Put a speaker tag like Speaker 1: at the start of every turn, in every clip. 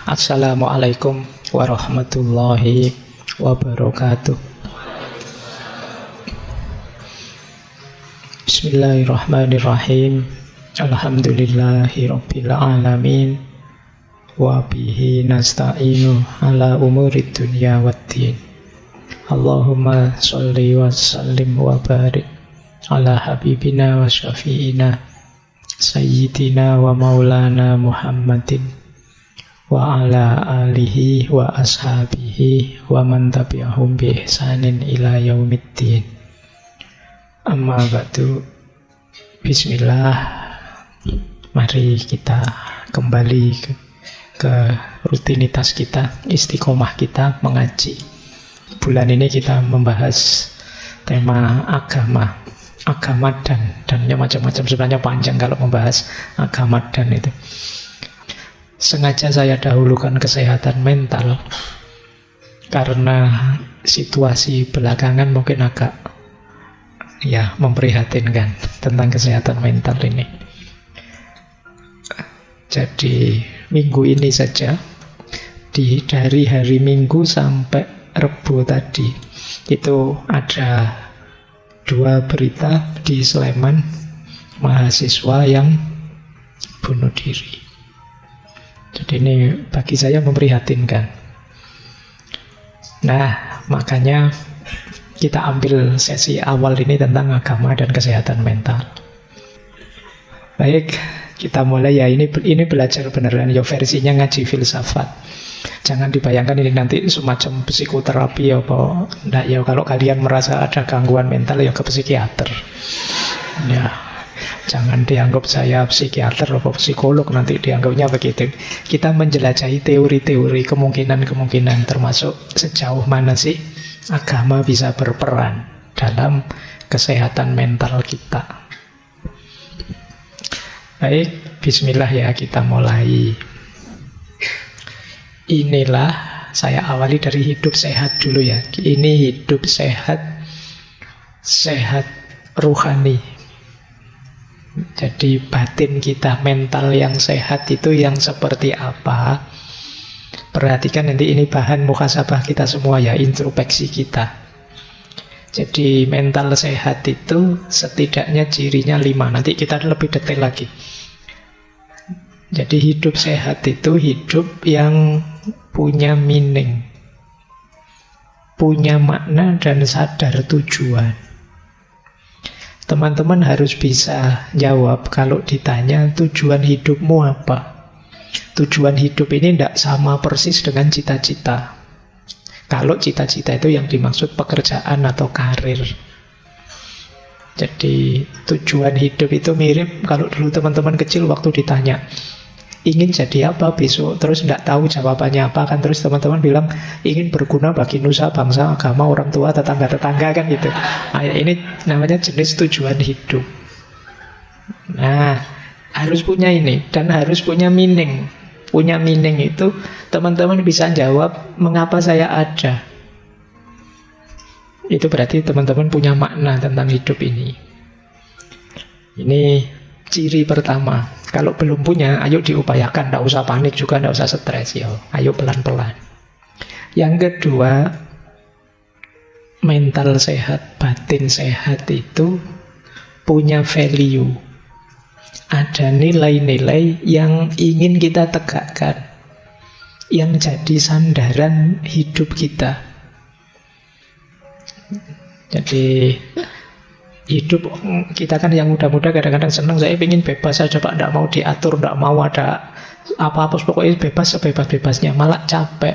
Speaker 1: Assalamualaikum warahmatullahi wabarakatuh. Bismillahirrahmanirrahim. Alhamdulillahi rabbil alamin. Wa bihi nasta'inu ala umurid dunya waddin. Allahumma sholli wa sallim wa barik ala habibina wa syafi'ina sayyidina wa maulana Muhammadin wa ala alihi wa ashabihi wa man tabi'ahum bi ihsanin ila yaumiddin. Amma ba'du. Bismillah. Mari kita kembali ke rutinitas kita, istiqomah kita mengaji. Bulan ini kita membahas tema agama dan macam-macam, sebenarnya panjang kalau membahas agama dan itu. Sengaja saya dahulukan kesehatan mental karena situasi belakangan mungkin agak memprihatinkan tentang kesehatan mental ini. Jadi minggu ini saja, dari hari Minggu sampai Rebu tadi, itu ada 2 berita di Sleman, mahasiswa yang bunuh diri. Jadi ini bagi saya memprihatinkan. Nah, makanya kita ambil sesi awal ini tentang agama dan kesehatan mental. Baik, kita mulai ya. Ini belajar beneran ya, versinya ngaji filsafat. Jangan dibayangkan ini nanti semacam psikoterapi apa. Nah, ya kalau kalian merasa ada gangguan mental ya ke psikiater. Ya. Jangan dianggap saya psikiater atau psikolog, nanti dianggapnya begitu. Kita menjelajahi teori-teori, kemungkinan-kemungkinan, termasuk sejauh mana sih agama bisa berperan dalam kesehatan mental kita. Baik, bismillah ya, kita mulai. Inilah, saya awali dari hidup sehat dulu ya. Ini hidup sehat, sehat ruhani. Jadi batin kita, mental yang sehat itu yang seperti apa? Perhatikan nanti, ini bahan muhasabah kita semua ya, introspeksi kita. Jadi mental sehat itu setidaknya cirinya 5. Nanti kita lebih detail lagi. Jadi hidup sehat itu hidup yang punya meaning, punya makna dan sadar tujuan. Teman-teman harus bisa jawab kalau ditanya tujuan hidupmu apa. Tujuan hidup ini tidak sama persis dengan cita-cita. Kalau cita-cita itu yang dimaksud pekerjaan atau karir. Jadi tujuan hidup itu mirip kalau dulu teman-teman kecil waktu ditanya ingin jadi apa besok, terus tidak tahu jawabannya apa kan, terus teman-teman bilang ingin berguna bagi nusa, bangsa, agama, orang tua, tetangga-tetangga kan gitu. Nah, ini namanya jenis tujuan hidup. Nah, harus punya ini dan harus punya meaning. Punya meaning itu teman-teman bisa jawab mengapa saya ada. Itu berarti teman-teman punya makna tentang hidup ini. Ini ciri pertama. Kalau belum punya, ayo diupayakan. Tidak usah panik juga, tidak usah stres ya. Ayo pelan-pelan. Yang kedua, mental sehat, batin sehat itu punya value. Ada nilai-nilai yang ingin kita tegakkan, yang jadi sandaran hidup kita. Jadi hidup kita kan yang muda-muda kadang-kadang senang, saya ingin bebas saja Pak, tidak mau diatur, tidak mau ada apa-apa, pokoknya bebas sebebas-bebasnya, malah capek.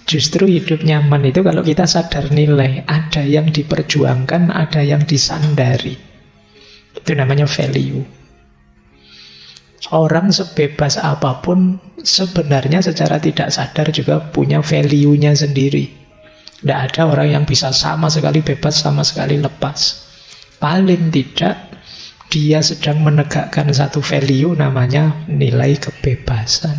Speaker 1: Justru hidup nyaman itu kalau kita sadar nilai, ada yang diperjuangkan, ada yang disandari. Itu namanya value. Orang sebebas apapun sebenarnya secara tidak sadar juga punya value-nya sendiri. Tidak ada orang yang bisa sama sekali bebas, sama sekali lepas. Paling tidak dia sedang menegakkan satu value namanya nilai kebebasan.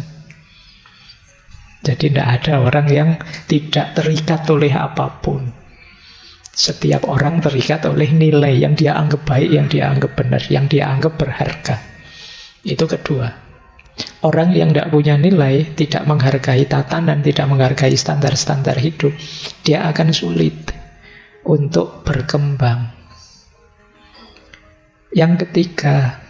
Speaker 1: Jadi tidak ada orang yang tidak terikat oleh apapun. Setiap orang terikat oleh nilai yang dia anggap baik, yang dia anggap benar, yang dia anggap berharga. Itu kedua. Orang yang tidak punya nilai, tidak menghargai tatanan, tidak menghargai standar-standar hidup, dia akan sulit untuk berkembang. Yang ketiga,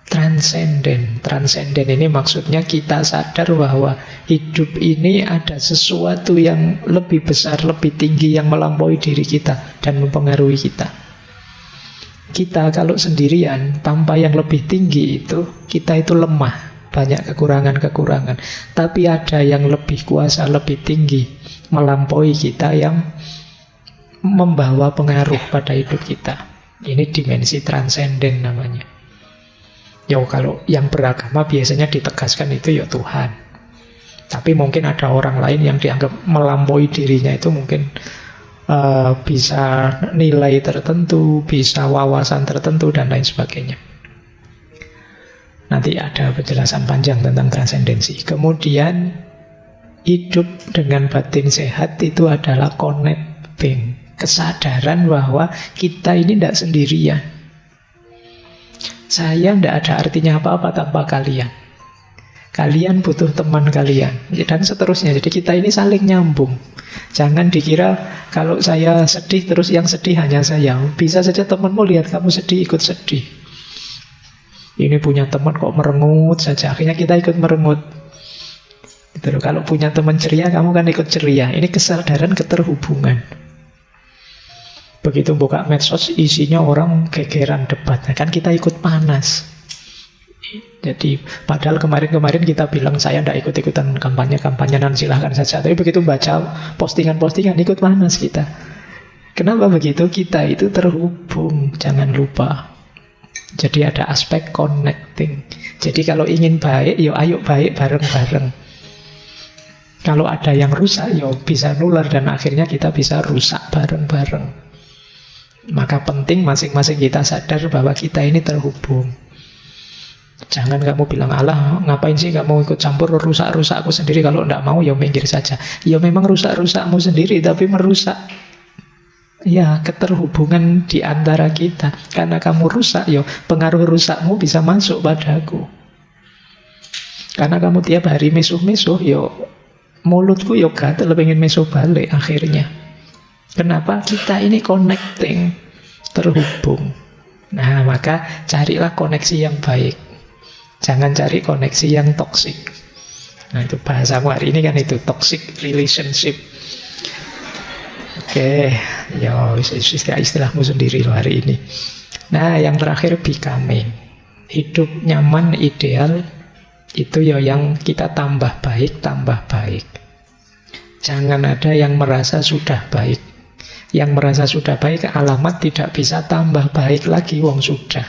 Speaker 1: transenden. Transenden ini maksudnya kita sadar bahwa hidup ini ada sesuatu yang lebih besar, lebih tinggi, yang melampaui diri kita dan mempengaruhi kita. Kita kalau sendirian, tanpa yang lebih tinggi itu, kita itu lemah, banyak kekurangan-kekurangan. Tapi ada yang lebih kuasa, lebih tinggi, melampaui kita, yang membawa pengaruh pada hidup kita. Ini dimensi transenden namanya. Ya kalau yang beragama biasanya ditegaskan itu ya Tuhan. Tapi mungkin ada orang lain yang dianggap melampaui dirinya, itu mungkin bisa nilai tertentu, bisa wawasan tertentu, dan lain sebagainya. Nanti ada penjelasan panjang tentang transendensi. Kemudian hidup dengan batin sehat itu adalah connecting, kesadaran bahwa kita ini tidak sendirian. Saya tidak ada artinya apa-apa tanpa kalian. Kalian butuh teman kalian, dan seterusnya. Jadi kita ini saling nyambung. Jangan dikira kalau saya sedih terus yang sedih hanya saya. Bisa saja temanmu lihat kamu sedih, ikut sedih. Ini punya teman kok merengut saja, akhirnya kita ikut merengut. Gitu. Kalau punya teman ceria, kamu kan ikut ceria. Ini kesadaran keterhubungan. Begitu buka medsos, isinya orang gegeran debat, kan kita ikut panas. Jadi padahal kemarin-kemarin kita bilang saya tidak ikut-ikutan kampanye-kampanyean, silahkan saja. Tapi begitu baca postingan-postingan, ikut panas kita. Kenapa begitu? Kita itu terhubung, jangan lupa. Jadi ada aspek connecting. Jadi kalau ingin baik, yo ayo baik bareng-bareng. Kalau ada yang rusak, yo bisa nular, dan akhirnya kita bisa rusak bareng-bareng. Maka penting masing-masing kita sadar bahwa kita ini terhubung. Jangan kamu bilang, alah ngapain sih kamu ikut campur, rusak-rusak aku sendiri, kalau tidak mau ya minggir saja. Ya memang rusak-rusakmu sendiri, tapi merusak ya keterhubungan di antara kita. Karena kamu rusak, ya pengaruh rusakmu bisa masuk padaku. Karena kamu tiap hari mesuh-mesuh, ya mulutku ya gatel pengen mesuh balik akhirnya. Kenapa? Kita ini connecting, terhubung. Nah, maka carilah koneksi yang baik. Jangan cari koneksi yang toksik. Nah, itu bahasamu hari ini kan itu, toxic relationship. Oke, ya istilahmu sendiri loh hari ini. Nah, yang terakhir becoming. Hidup nyaman, ideal, itu ya yang kita tambah baik, tambah baik. Jangan ada yang merasa sudah baik. Yang merasa sudah baik alamat tidak bisa tambah baik lagi, wong sudah.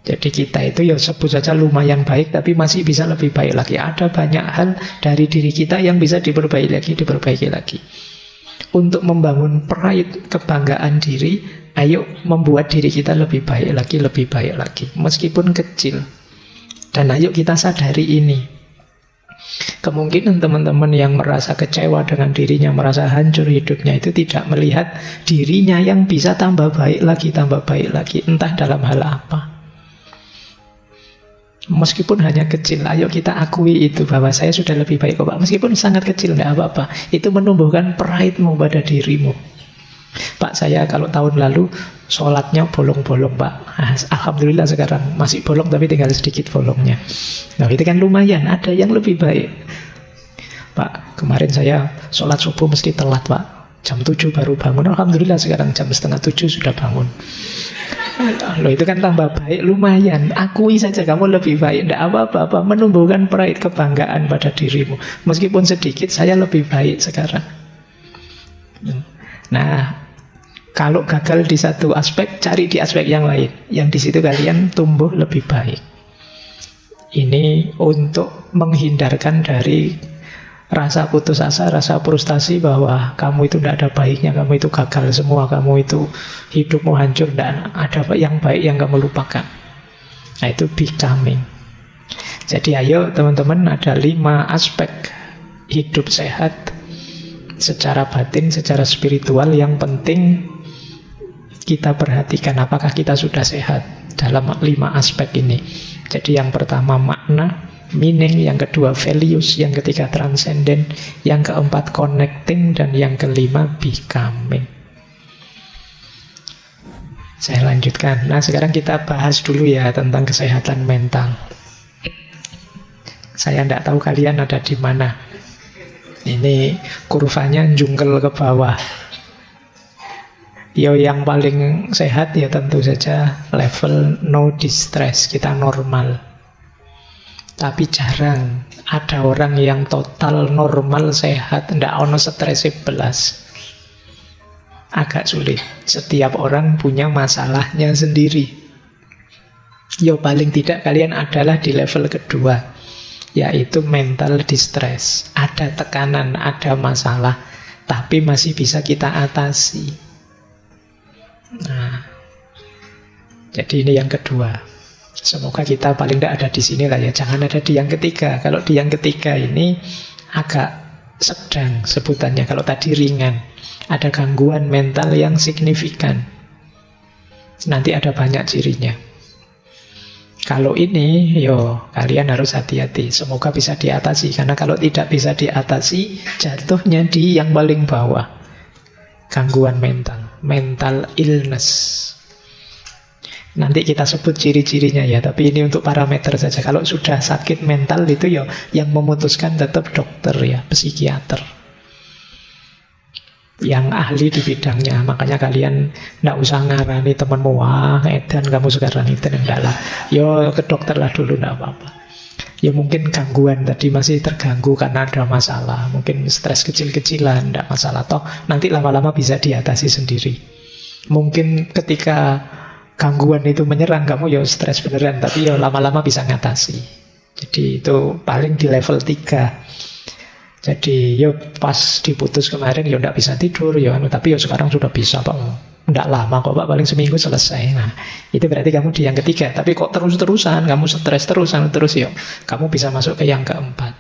Speaker 1: Jadi kita itu ya sebut saja lumayan baik, tapi masih bisa lebih baik lagi. Ada banyak hal dari diri kita yang bisa diperbaiki lagi. Untuk membangun pride, kebanggaan diri, ayo membuat diri kita lebih baik lagi. Meskipun kecil. Dan ayo kita sadari ini. Kemungkinan teman-teman yang merasa kecewa dengan dirinya, merasa hancur hidupnya, itu tidak melihat dirinya yang bisa tambah baik lagi. Entah dalam hal apa. Meskipun hanya kecil, ayo kita akui itu, bahwa saya sudah lebih baik kok Pak. Meskipun sangat kecil, tidak apa-apa. Itu menumbuhkan pride-mu pada dirimu. Pak, saya kalau tahun lalu sholatnya bolong-bolong Pak. Alhamdulillah sekarang masih bolong, tapi tinggal sedikit bolongnya. Nah itu kan lumayan, ada yang lebih baik. Pak, kemarin saya sholat subuh mesti telat Pak, jam 7 baru bangun. Alhamdulillah sekarang jam setengah 7 sudah bangun. Loh itu kan tambah baik, lumayan. Akui saja kamu lebih baik, tidak apa-apa. Menumbuhkan pride, kebanggaan pada dirimu. Meskipun sedikit, saya lebih baik sekarang. Nah, kalau gagal di satu aspek, cari di aspek yang lain, yang di situ kalian tumbuh lebih baik. Ini untuk menghindarkan dari rasa putus asa, rasa frustasi bahwa kamu itu tidak ada baiknya, kamu itu gagal semua, kamu itu hidupmu hancur, tidak ada yang baik yang kamu lupakan. Nah itu becoming. Jadi ayo teman-teman, ada 5 aspek hidup sehat secara batin, secara spiritual yang penting kita perhatikan. Apakah kita sudah sehat? dalam 5 aspek ini. Jadi yang pertama makna, meaning, yang kedua values, yang ketiga transcendent, yang keempat connecting, dan yang kelima becoming. Saya lanjutkan. Nah, sekarang kita bahas dulu ya tentang kesehatan mental. Saya tidak tahu kalian ada di mana. Ini kurvanya jungkel ke bawah. Yo, yang paling sehat ya tentu saja level no distress, kita normal. Tapi jarang ada orang yang total normal sehat, ndak ono stres belas. Agak sulit. Setiap orang punya masalahnya sendiri. Yo, paling tidak kalian adalah di level kedua, yaitu mental distress. Ada tekanan, ada masalah, tapi masih bisa kita atasi. Nah, jadi ini yang kedua. Semoga kita paling tidak ada di sini lah ya. Jangan ada di yang ketiga. Kalau di yang ketiga ini agak sedang sebutannya. Kalau tadi ringan, ada gangguan mental yang signifikan. Nanti ada banyak cirinya. Kalau ini, yo kalian harus hati-hati. Semoga bisa diatasi. Karena kalau tidak bisa diatasi, jatuhnya di yang paling bawah. Gangguan mental, mental illness. Nanti kita sebut ciri-cirinya ya. Tapi ini untuk parameter saja. Kalau sudah sakit mental itu yo, yang memutuskan tetap dokter ya, psikiater yang ahli di bidangnya. Makanya kalian tidak usah ngarani temanmu, wah edan kamu sekarang itu, enggak lah. Yo ke dokter lah dulu, tidak apa-apa. Ya mungkin gangguan tadi masih terganggu karena ada masalah. Mungkin stres kecil-kecilan, tidak masalah. Toh nanti lama-lama bisa diatasi sendiri. Mungkin ketika gangguan itu menyerang kamu, ya stres beneran. Tapi ya lama-lama bisa ngatasi. Jadi itu paling di level 3. Jadi yo pas diputus kemarin yo ndak bisa tidur yo, tapi yo sekarang sudah bisa Pak. Ndak lama kok Pak, paling seminggu selesai. Nah, itu berarti kamu di yang ketiga. Tapi kok terus-terusan kamu stres terus yo, kamu bisa masuk ke yang keempat.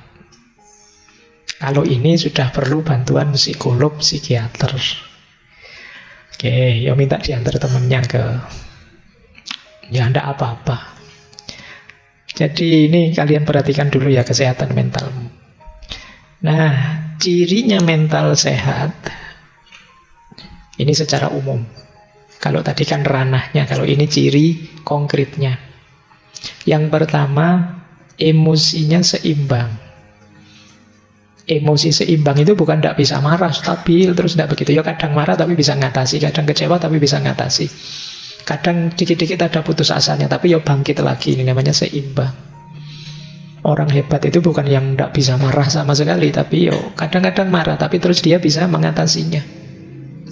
Speaker 1: Kalau ini sudah perlu bantuan psikolog, psikiater. Oke, yo minta diantar temennya ke, ya ndak apa-apa. Jadi ini kalian perhatikan dulu ya kesehatan mentalmu. Nah, cirinya mental sehat ini secara umum. Kalau tadi kan ranahnya, kalau ini ciri konkretnya. Yang pertama, emosinya seimbang. Emosi seimbang itu bukan tidak bisa marah, stabil, terus tidak begitu. Ya kadang marah tapi bisa ngatasi, kadang kecewa tapi bisa ngatasi. Kadang dikit-dikit ada putus asanya, tapi ya bangkit lagi. Ini namanya seimbang. Orang hebat itu bukan yang tidak bisa marah sama sekali, tapi yo kadang-kadang marah, tapi terus dia bisa mengatasinya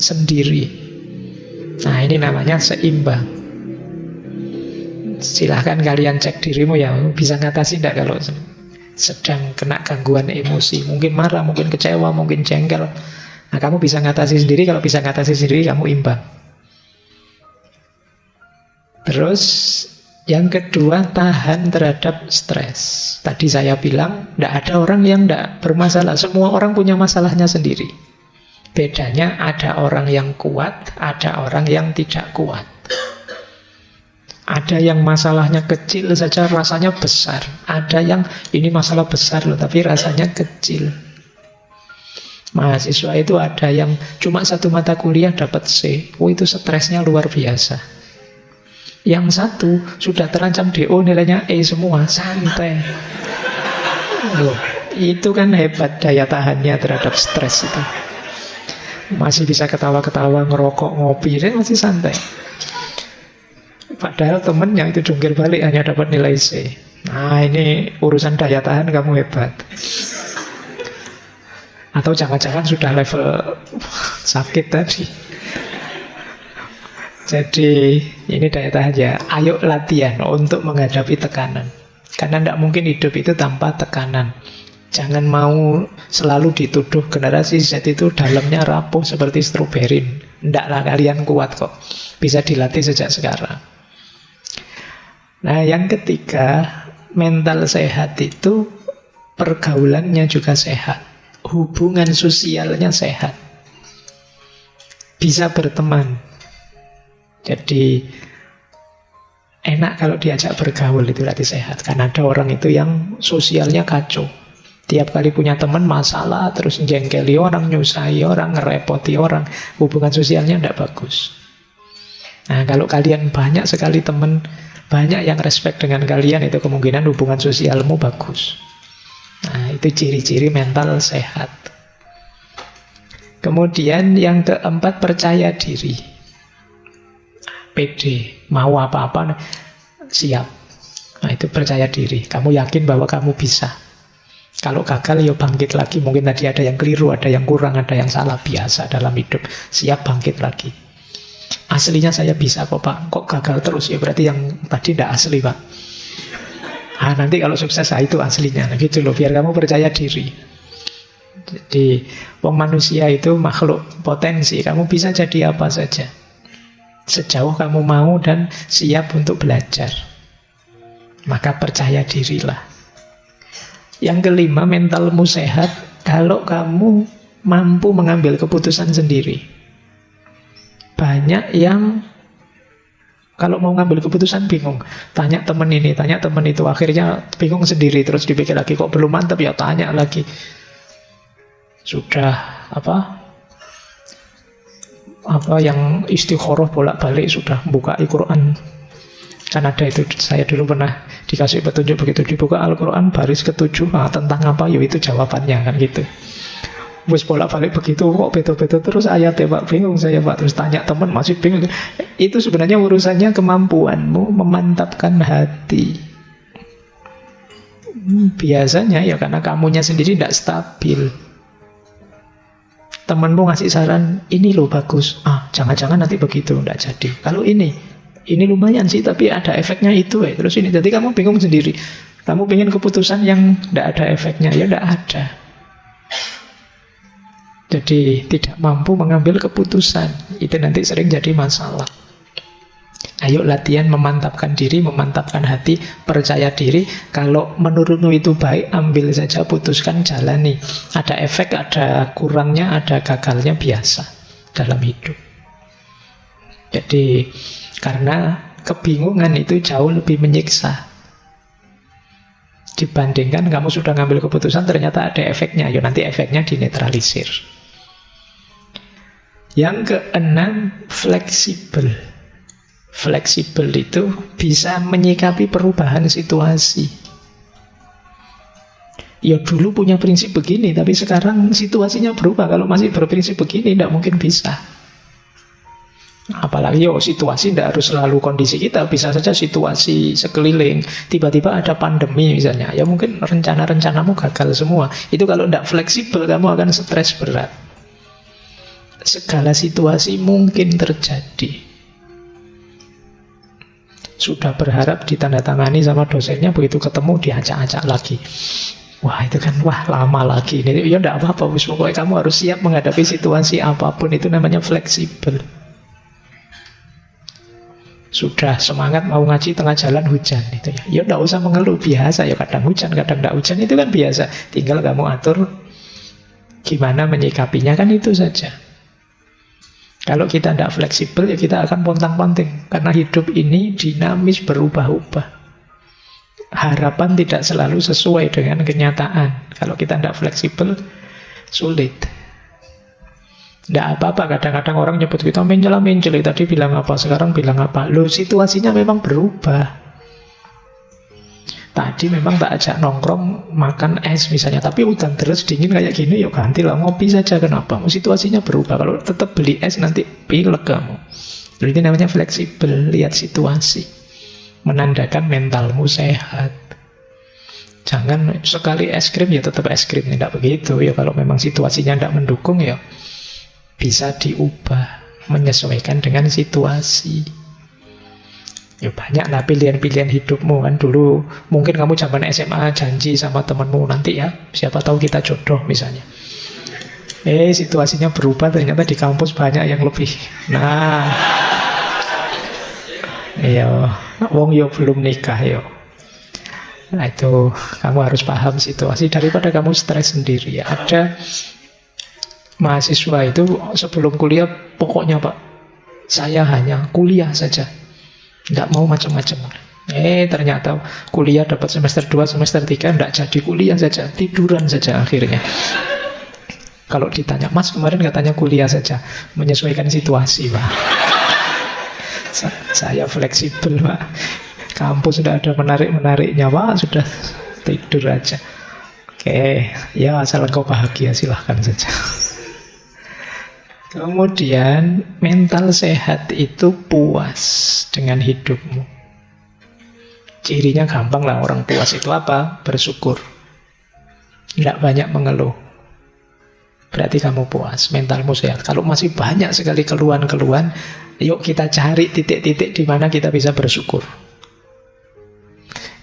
Speaker 1: sendiri. Nah, ini namanya seimbang. Silahkan kalian cek dirimu ya, bisa ngatasi tidak kalau sedang kena gangguan emosi. Mungkin marah, mungkin kecewa, mungkin jengkel. Nah, kamu bisa ngatasi sendiri. Kalau bisa ngatasi sendiri, kamu imbang. Terus yang kedua, tahan terhadap stres. Tadi saya bilang, tidak ada orang yang tidak bermasalah. Semua orang punya masalahnya sendiri. Bedanya ada orang yang kuat, ada orang yang tidak kuat. Ada yang masalahnya kecil saja rasanya besar. Ada yang ini masalah besar loh, tapi rasanya kecil. Mahasiswa itu ada yang cuma 1 mata kuliah dapat C. Oh, itu stresnya luar biasa. Yang satu sudah terancam DO, nilainya E semua, santai. Loh, itu kan hebat daya tahannya terhadap stres itu. Masih bisa ketawa-ketawa, ngerokok, ngopi, dia masih santai. Padahal temennya itu jungkir balik hanya dapat nilai C. Nah, ini urusan daya tahan kamu hebat. Atau jangan-jangan sudah level sakit tadi. Jadi ini daya tahan ya. Ayo latihan untuk menghadapi tekanan. Karena tidak mungkin hidup itu tanpa tekanan. Jangan mau selalu dituduh generasi Z itu dalamnya rapuh seperti stroberi. Tidaklah, kalian kuat kok. Bisa dilatih sejak sekarang. Nah, yang ketiga, mental sehat itu pergaulannya juga sehat. Hubungan sosialnya sehat. Bisa berteman. Jadi enak kalau diajak bergaul, itu berarti sehat. Karena ada orang itu yang sosialnya kacau. Tiap kali punya teman masalah, terus jengkeli orang, nyusahi orang, ngerepoti orang. Hubungan sosialnya tidak bagus. Nah, kalau kalian banyak sekali teman, banyak yang respect dengan kalian, itu kemungkinan hubungan sosialmu bagus. Nah, itu ciri-ciri mental sehat. Kemudian yang keempat, percaya diri. Pede, mau apa-apa, siap. Nah, itu percaya diri. Kamu yakin bahwa kamu bisa. Kalau gagal, ya bangkit lagi. Mungkin tadi ada yang keliru, ada yang kurang, ada yang salah. Biasa dalam hidup. Siap bangkit lagi. Aslinya saya bisa kok Pak. Kok gagal terus? Ya berarti yang tadi tidak asli Pak. Nah, nanti kalau sukses, itu aslinya. Nah, gitu loh, biar kamu percaya diri. Jadi, wong manusia itu makhluk potensi. Kamu bisa jadi apa saja. Sejauh kamu mau dan siap untuk belajar. Maka percaya dirilah. Yang kelima, mentalmu sehat kalau kamu mampu mengambil keputusan sendiri. Banyak yang kalau mau ngambil keputusan bingung. Tanya teman ini, tanya teman itu. Akhirnya bingung sendiri. Terus dipikir lagi, kok belum mantap ya tanya lagi. Sudah apa yang istikharah bolak-balik, sudah buka Al-Quran. Kan ada itu, saya dulu pernah dikasih petunjuk begitu, dibuka Al-Quran baris ke-7, tentang apa, ya itu jawabannya, kan gitu. Bos bolak-balik begitu, kok betul-betul terus ayatnya Pak, bingung saya Pak. Terus tanya teman, masih bingung. Itu sebenarnya urusannya kemampuanmu memantapkan hati. Biasanya ya karena kamunya sendiri tidak stabil. Temanmu ngasih saran, ini loh bagus, jangan-jangan nanti begitu, tidak jadi. Kalau ini lumayan sih, tapi ada efeknya itu. Terus ini, jadi kamu bingung sendiri. Kamu pengen keputusan yang tidak ada efeknya, ya tidak ada. Jadi tidak mampu mengambil keputusan. Itu nanti sering jadi masalah. Ayo latihan memantapkan diri, memantapkan hati, percaya diri. Kalau menurutmu itu baik, ambil saja, putuskan, jalani. Ada efek, ada kurangnya, ada gagalnya, biasa dalam hidup. Jadi karena kebingungan itu jauh lebih menyiksa dibandingkan kamu sudah ngambil keputusan ternyata ada efeknya. Ya nanti efeknya dinetralisir. Yang keenam, fleksibel. Fleksibel itu bisa menyikapi perubahan situasi. Ya dulu punya prinsip begini, tapi sekarang situasinya berubah. Kalau masih berprinsip begini, tidak mungkin bisa. Apalagi situasi tidak harus selalu kondisi kita. Bisa saja situasi sekeliling. Tiba-tiba ada pandemi misalnya. Ya mungkin rencana-rencanamu gagal semua. Itu kalau tidak fleksibel, kamu akan stres berat. Segala situasi mungkin terjadi. Sudah berharap ditandatangani sama dosennya, begitu ketemu diacak-acak lagi. Wah itu kan, lama lagi. Ya tidak apa-apa, pokoknya kamu harus siap menghadapi situasi apapun. Itu namanya fleksibel. Sudah semangat mau ngaji, tengah jalan hujan itu ya tidak usah mengeluh, biasa. Ya kadang hujan, kadang tidak hujan, itu kan biasa. Tinggal kamu atur gimana menyikapinya, kan itu saja. Kalau kita tidak fleksibel, ya kita akan pontang-panting. Karena hidup ini dinamis, berubah-ubah. Harapan tidak selalu sesuai dengan kenyataan. Kalau kita tidak fleksibel, sulit. Tidak apa-apa, kadang-kadang orang nyebut kita mencela-mencela. Tadi bilang apa, sekarang bilang apa. Loh, situasinya memang berubah. Tadi memang tak ajak nongkrong makan es misalnya, tapi hujan terus dingin kayak gini, yuk gantilah ngopi saja. Kenapa? Situasinya berubah. Kalau tetap beli es nanti pilek kamu. Jadi ini namanya fleksibel, lihat situasi. Menandakan mentalmu sehat. Jangan sekali es krim ya tetap es krim, tidak begitu. Ya kalau memang situasinya tidak mendukung, ya bisa diubah menyesuaikan dengan situasi. Ya banyaklah pilihan-pilihan hidupmu kan. Dulu mungkin kamu zaman SMA janji sama temanmu, nanti ya siapa tahu kita jodoh misalnya. Situasinya berubah, ternyata di kampus banyak yang lebih. Nah, wong yo belum nikah yo. Nah itu kamu harus paham situasi daripada kamu stres sendiri. Ya ada mahasiswa itu sebelum kuliah, pokoknya Pak, saya hanya kuliah saja, nggak mau macam-macam. Ternyata kuliah dapat semester 2, semester 3 enggak jadi kuliah saja, tiduran saja akhirnya. Kalau ditanya, Mas kemarin katanya kuliah saja, menyesuaikan situasi, Pak. Saya fleksibel, Pak. Kampus sudah ada menarik-menariknya, Pak, sudah tidur aja. Oke, ya asal engkau bahagia silahkan saja. Kemudian mental sehat itu puas dengan hidupmu. Cirinya gampang lah, orang puas itu apa? Bersyukur. Tidak banyak mengeluh. Berarti kamu puas, mentalmu sehat. Kalau masih banyak sekali keluhan-keluhan, yuk kita cari titik-titik di mana kita bisa bersyukur.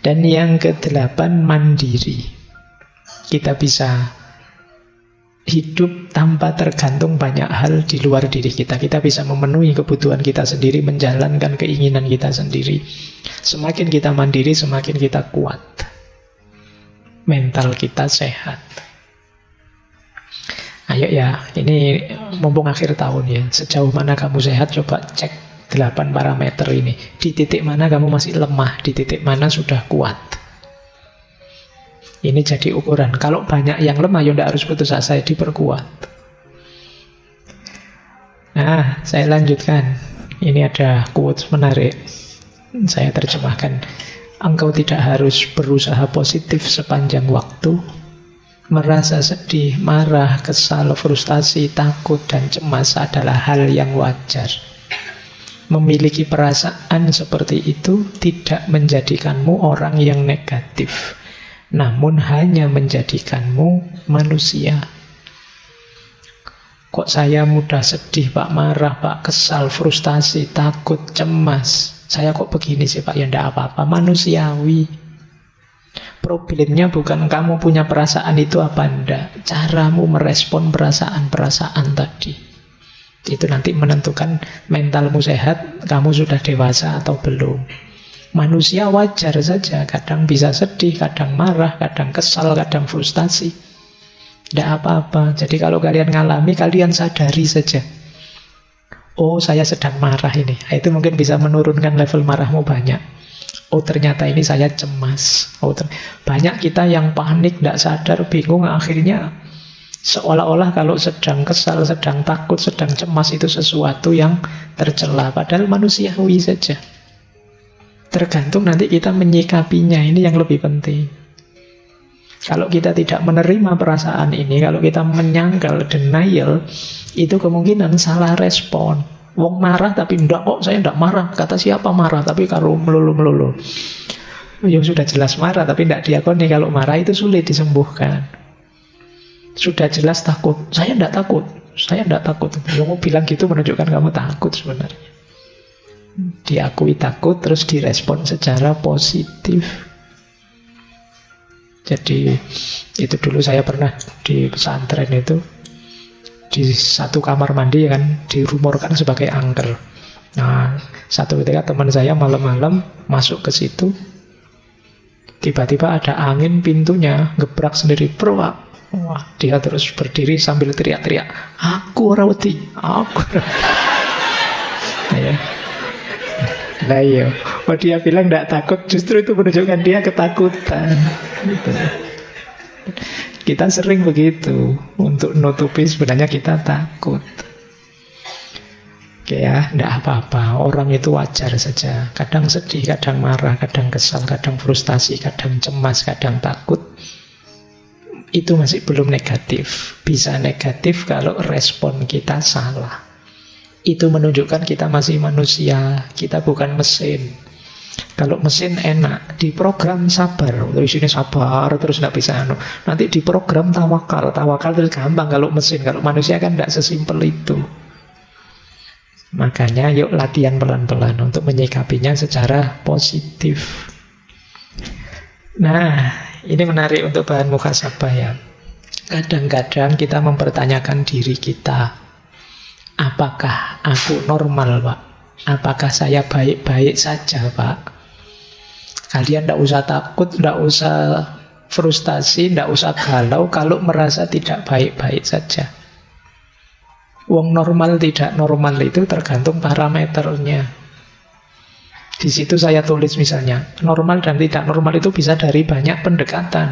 Speaker 1: Dan yang ke-8, mandiri. Kita bisa hidup tanpa tergantung banyak hal di luar diri kita. Kita bisa memenuhi kebutuhan kita sendiri, menjalankan keinginan kita sendiri. Semakin kita mandiri, semakin kita kuat. Mental kita sehat. Ayo ya, ini mumpung akhir tahun ya, sejauh mana kamu sehat, coba cek 8 parameter ini. Di titik mana kamu masih lemah, di titik mana sudah kuat. Ini jadi ukuran. Kalau banyak yang lemah, ya tidak harus putus asa, diperkuat. Nah, saya lanjutkan. Ini ada quotes menarik. Saya terjemahkan. Engkau tidak harus berusaha positif sepanjang waktu. Merasa sedih, marah, kesal, frustasi, takut, dan cemas adalah hal yang wajar. Memiliki perasaan seperti itu tidak menjadikanmu orang yang negatif, namun hanya menjadikanmu manusia. Kok saya mudah sedih, Pak, marah, Pak, kesal, frustasi, takut, cemas. Saya kok begini sih, Pak? Ya enggak apa-apa, manusiawi. Problemnya bukan kamu punya perasaan itu apa enggak, caramu merespon perasaan-perasaan tadi. Itu nanti menentukan mentalmu sehat, kamu sudah dewasa atau belum. Manusia wajar saja, kadang bisa sedih, kadang marah, kadang kesal, kadang frustasi. Tidak apa-apa. Jadi kalau kalian ngalami, kalian sadari saja. Oh, saya sedang marah ini. Itu mungkin bisa menurunkan level marahmu banyak. Oh, ternyata ini saya cemas. Banyak kita yang panik, tidak sadar, bingung, akhirnya seolah-olah kalau sedang kesal, sedang takut, sedang cemas itu sesuatu yang tercela. Padahal manusiawi saja. Tergantung nanti kita menyikapinya. Ini yang lebih penting. Kalau kita tidak menerima perasaan ini, kalau kita menyangkal, denial, itu kemungkinan salah respon. Wong marah tapi enggak kok, saya enggak marah. Kata siapa marah tapi kalau melulu-melulu. Ya sudah jelas marah tapi enggak diakoni. Kalau marah itu sulit disembuhkan. Sudah jelas takut, saya enggak takut. Saya enggak takut. Kamu bilang gitu menunjukkan kamu takut sebenarnya. Diakui takut terus direspon secara positif. Jadi itu dulu saya pernah di pesantren itu, di satu kamar mandi kan dirumorkan sebagai angker. Nah, satu ketika teman saya malam-malam masuk ke situ, tiba-tiba ada angin, pintunya gebrak sendiri, perwak. Wah, dia terus berdiri sambil teriak-teriak, aku rawati, aku ya. Nah iya, oh, dia bilang tidak takut, justru itu menunjukkan dia ketakutan gitu. Kita sering begitu, untuk nutupi sebenarnya kita takut. Oke ya, tidak apa-apa, orang itu wajar saja. Kadang sedih, kadang marah, kadang kesal, kadang frustasi, kadang cemas, kadang takut. Itu masih belum negatif. Bisa negatif kalau respon kita salah. Itu menunjukkan kita masih manusia, kita bukan mesin. Kalau mesin enak, diprogram sabar, terus ini sabar, terus tidak bisa. Nanti diprogram tawakal, tawakal terus gampang kalau mesin. Kalau manusia kan tidak sesimpel itu. Makanya yuk latihan pelan-pelan untuk menyikapinya secara positif. Nah, ini menarik untuk bahan muhasabah ya. Kadang-kadang kita mempertanyakan diri kita, apakah aku normal, Pak? Apakah saya baik-baik saja, Pak? Kalian tidak usah takut, tidak usah frustasi, tidak usah galau kalau merasa tidak baik-baik saja. Wong normal tidak normal itu tergantung parameternya. Di situ saya tulis misalnya, normal dan tidak normal itu bisa dari banyak pendekatan.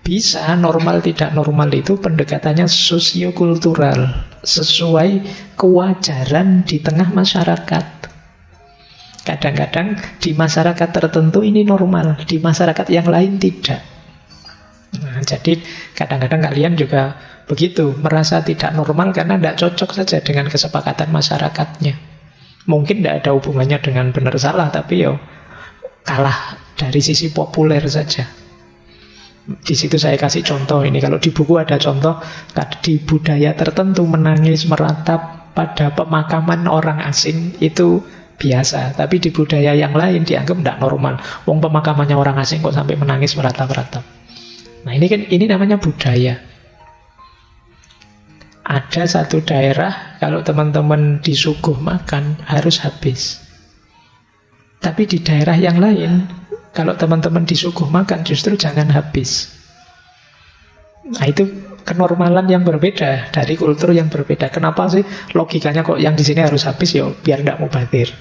Speaker 1: Bisa normal tidak normal itu pendekatannya sosiokultural, sesuai kewajaran di tengah masyarakat. Kadang-kadang di masyarakat tertentu ini normal, di masyarakat yang lain tidak. Nah, jadi kadang-kadang kalian juga begitu, merasa tidak normal karena tidak cocok saja dengan kesepakatan masyarakatnya. Mungkin tidak ada hubungannya dengan benar salah, tapi yo kalah dari sisi populer saja. Di situ saya kasih contoh ini. Kalau di buku ada contoh, di budaya tertentu menangis meratap pada pemakaman orang asing itu biasa. Tapi di budaya yang lain dianggap tidak normal. Wong pemakamannya orang asing kok sampai menangis meratap-ratap. Nah ini namanya budaya. Ada satu daerah, kalau teman-teman disuguh makan, harus habis. Tapi di daerah yang lain, kalau teman-teman disuguh makan, justru jangan habis. Nah itu kenormalan yang berbeda, dari kultur yang berbeda. Kenapa sih logikanya kok yang di sini harus habis? Ya biar tidak mubadir.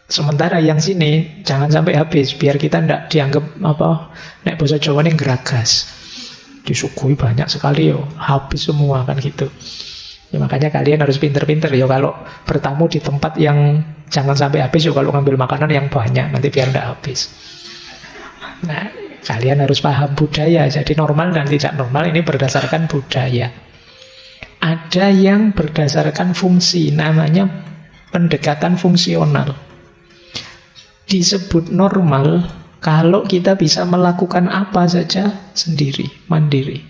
Speaker 1: Sementara yang sini, jangan sampai habis, biar kita tidak dianggap, nek bahasa Jawa ini geragas. Disuguhi banyak sekali yo, habis semua kan gitu. Ya, makanya kalian harus pinter-pinter ya kalau bertamu di tempat yang jangan sampai habis yo, kalau ngambil makanan yang banyak nanti biar tidak habis. Nah, kalian harus paham budaya. Jadi normal dan tidak normal ini berdasarkan budaya. Ada yang berdasarkan fungsi, namanya pendekatan fungsional. Disebut normal kalau kita bisa melakukan apa saja sendiri, mandiri.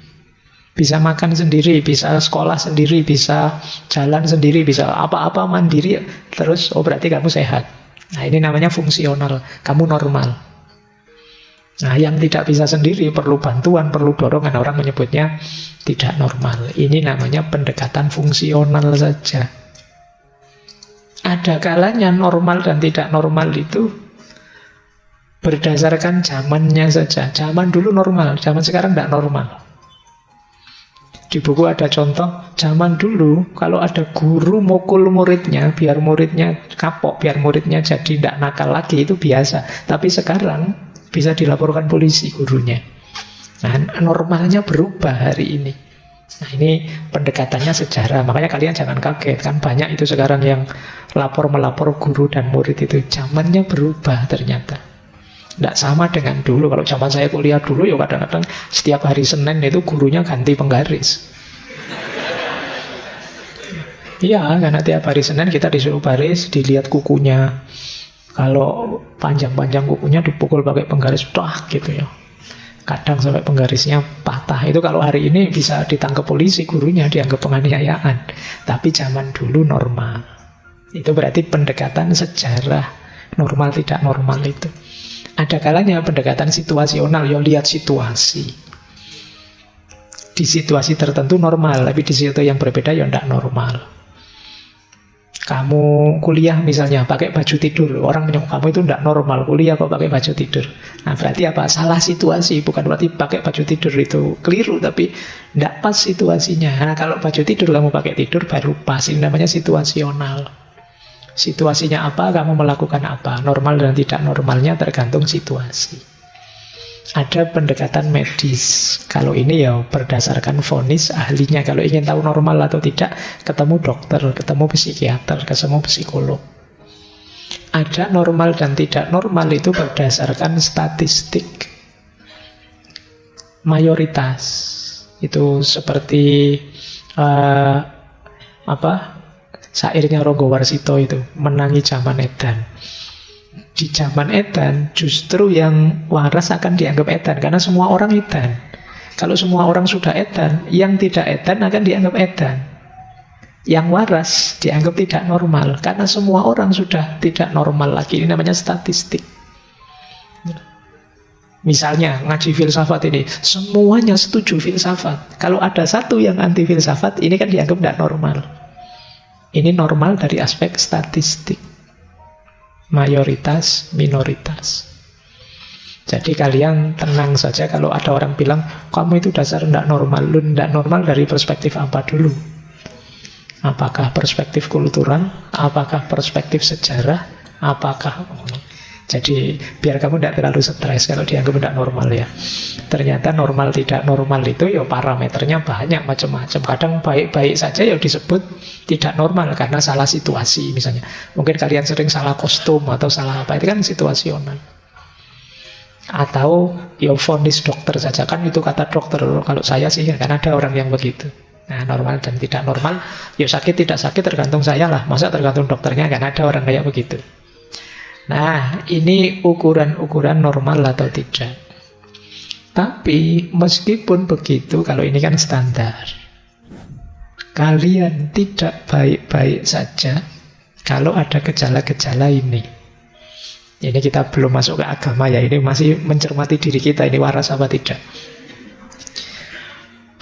Speaker 1: Bisa makan sendiri, bisa sekolah sendiri, bisa jalan sendiri, bisa apa-apa mandiri. Terus, berarti kamu sehat. Nah, ini namanya fungsional. Kamu normal. Nah, yang tidak bisa sendiri, perlu bantuan, perlu dorongan. Orang menyebutnya tidak normal. Ini namanya pendekatan fungsional saja. Ada kalanya normal dan tidak normal itu berdasarkan zamannya saja. Zaman dulu normal, zaman sekarang tidak normal. Di buku ada contoh, zaman dulu kalau ada guru mukul muridnya, biar muridnya kapok, biar muridnya jadi tidak nakal lagi, itu biasa. Tapi sekarang bisa dilaporkan polisi gurunya. Nah, normalnya berubah hari ini. Nah, ini pendekatannya sejarah. Makanya kalian jangan kaget, kan banyak itu sekarang yang melapor guru dan murid itu. Zamannya berubah ternyata. Tidak sama dengan dulu. Kalau zaman saya kuliah dulu, ya kadang-kadang setiap hari Senin itu gurunya ganti penggaris. Iya, karena tiap hari Senin kita disuruh baris, dilihat kukunya. Kalau panjang-panjang kukunya dipukul pakai penggaris, gitu ya. Kadang sampai penggarisnya patah. Itu kalau hari ini bisa ditangkap polisi, gurunya dianggap penganiayaan. Tapi zaman dulu normal. Itu berarti pendekatan sejarah. Normal tidak normal itu. Ada kalanya pendekatan situasional, ya lihat situasi. Di situasi tertentu normal, tapi di situ yang berbeda ya tidak normal. Kamu kuliah misalnya pakai baju tidur, orang menyebut kamu itu tidak normal, kuliah kok pakai baju tidur. Nah berarti apa? Salah situasi, bukan berarti pakai baju tidur itu keliru, tapi tidak pas situasinya. Nah kalau baju tidur kamu pakai tidur baru pas, ini namanya situasional. Situasinya apa, kamu melakukan apa. Normal dan tidak normalnya tergantung situasi. Ada pendekatan medis. Kalau ini ya berdasarkan vonis ahlinya. Kalau ingin tahu normal atau tidak, ketemu dokter, ketemu psikiater, ketemu psikolog. Ada normal dan tidak normal itu berdasarkan statistik. Mayoritas. Itu seperti syairnya Ronggo Warsito itu, menangi zaman edan. Di zaman edan justru yang waras akan dianggap edan, karena semua orang edan. Kalau semua orang sudah edan, yang tidak edan akan dianggap edan. Yang waras dianggap tidak normal, karena semua orang sudah tidak normal lagi. Ini namanya statistik. Misalnya ngaji filsafat ini, semuanya setuju filsafat. Kalau ada satu yang anti filsafat, ini kan dianggap tidak normal. Ini normal dari aspek statistik. Mayoritas, minoritas. Jadi kalian tenang saja kalau ada orang bilang, kamu itu dasar tidak normal. Lu tidak normal dari perspektif apa dulu? Apakah perspektif kultural? Apakah perspektif sejarah? Apakah? Jadi biar kamu tidak terlalu stres kalau dianggap tidak normal ya. Ternyata normal tidak normal itu ya parameternya banyak macam-macam. Kadang baik-baik saja ya disebut tidak normal karena salah situasi misalnya. Mungkin kalian sering salah kostum atau salah apa, itu kan situasional. Atau ya vonis dokter saja, kan itu kata dokter. Kalau saya sih kan ada orang yang begitu. Nah, normal dan tidak normal, ya sakit tidak sakit tergantung saya lah. Masa tergantung dokternya, kan ada orang kayak begitu. Nah, ini ukuran-ukuran normal atau tidak. Tapi meskipun begitu, kalau ini kan standar, kalian tidak baik-baik saja kalau ada gejala-gejala ini. Ini kita belum masuk ke agama ya, ini masih mencermati diri kita, ini waras apa tidak.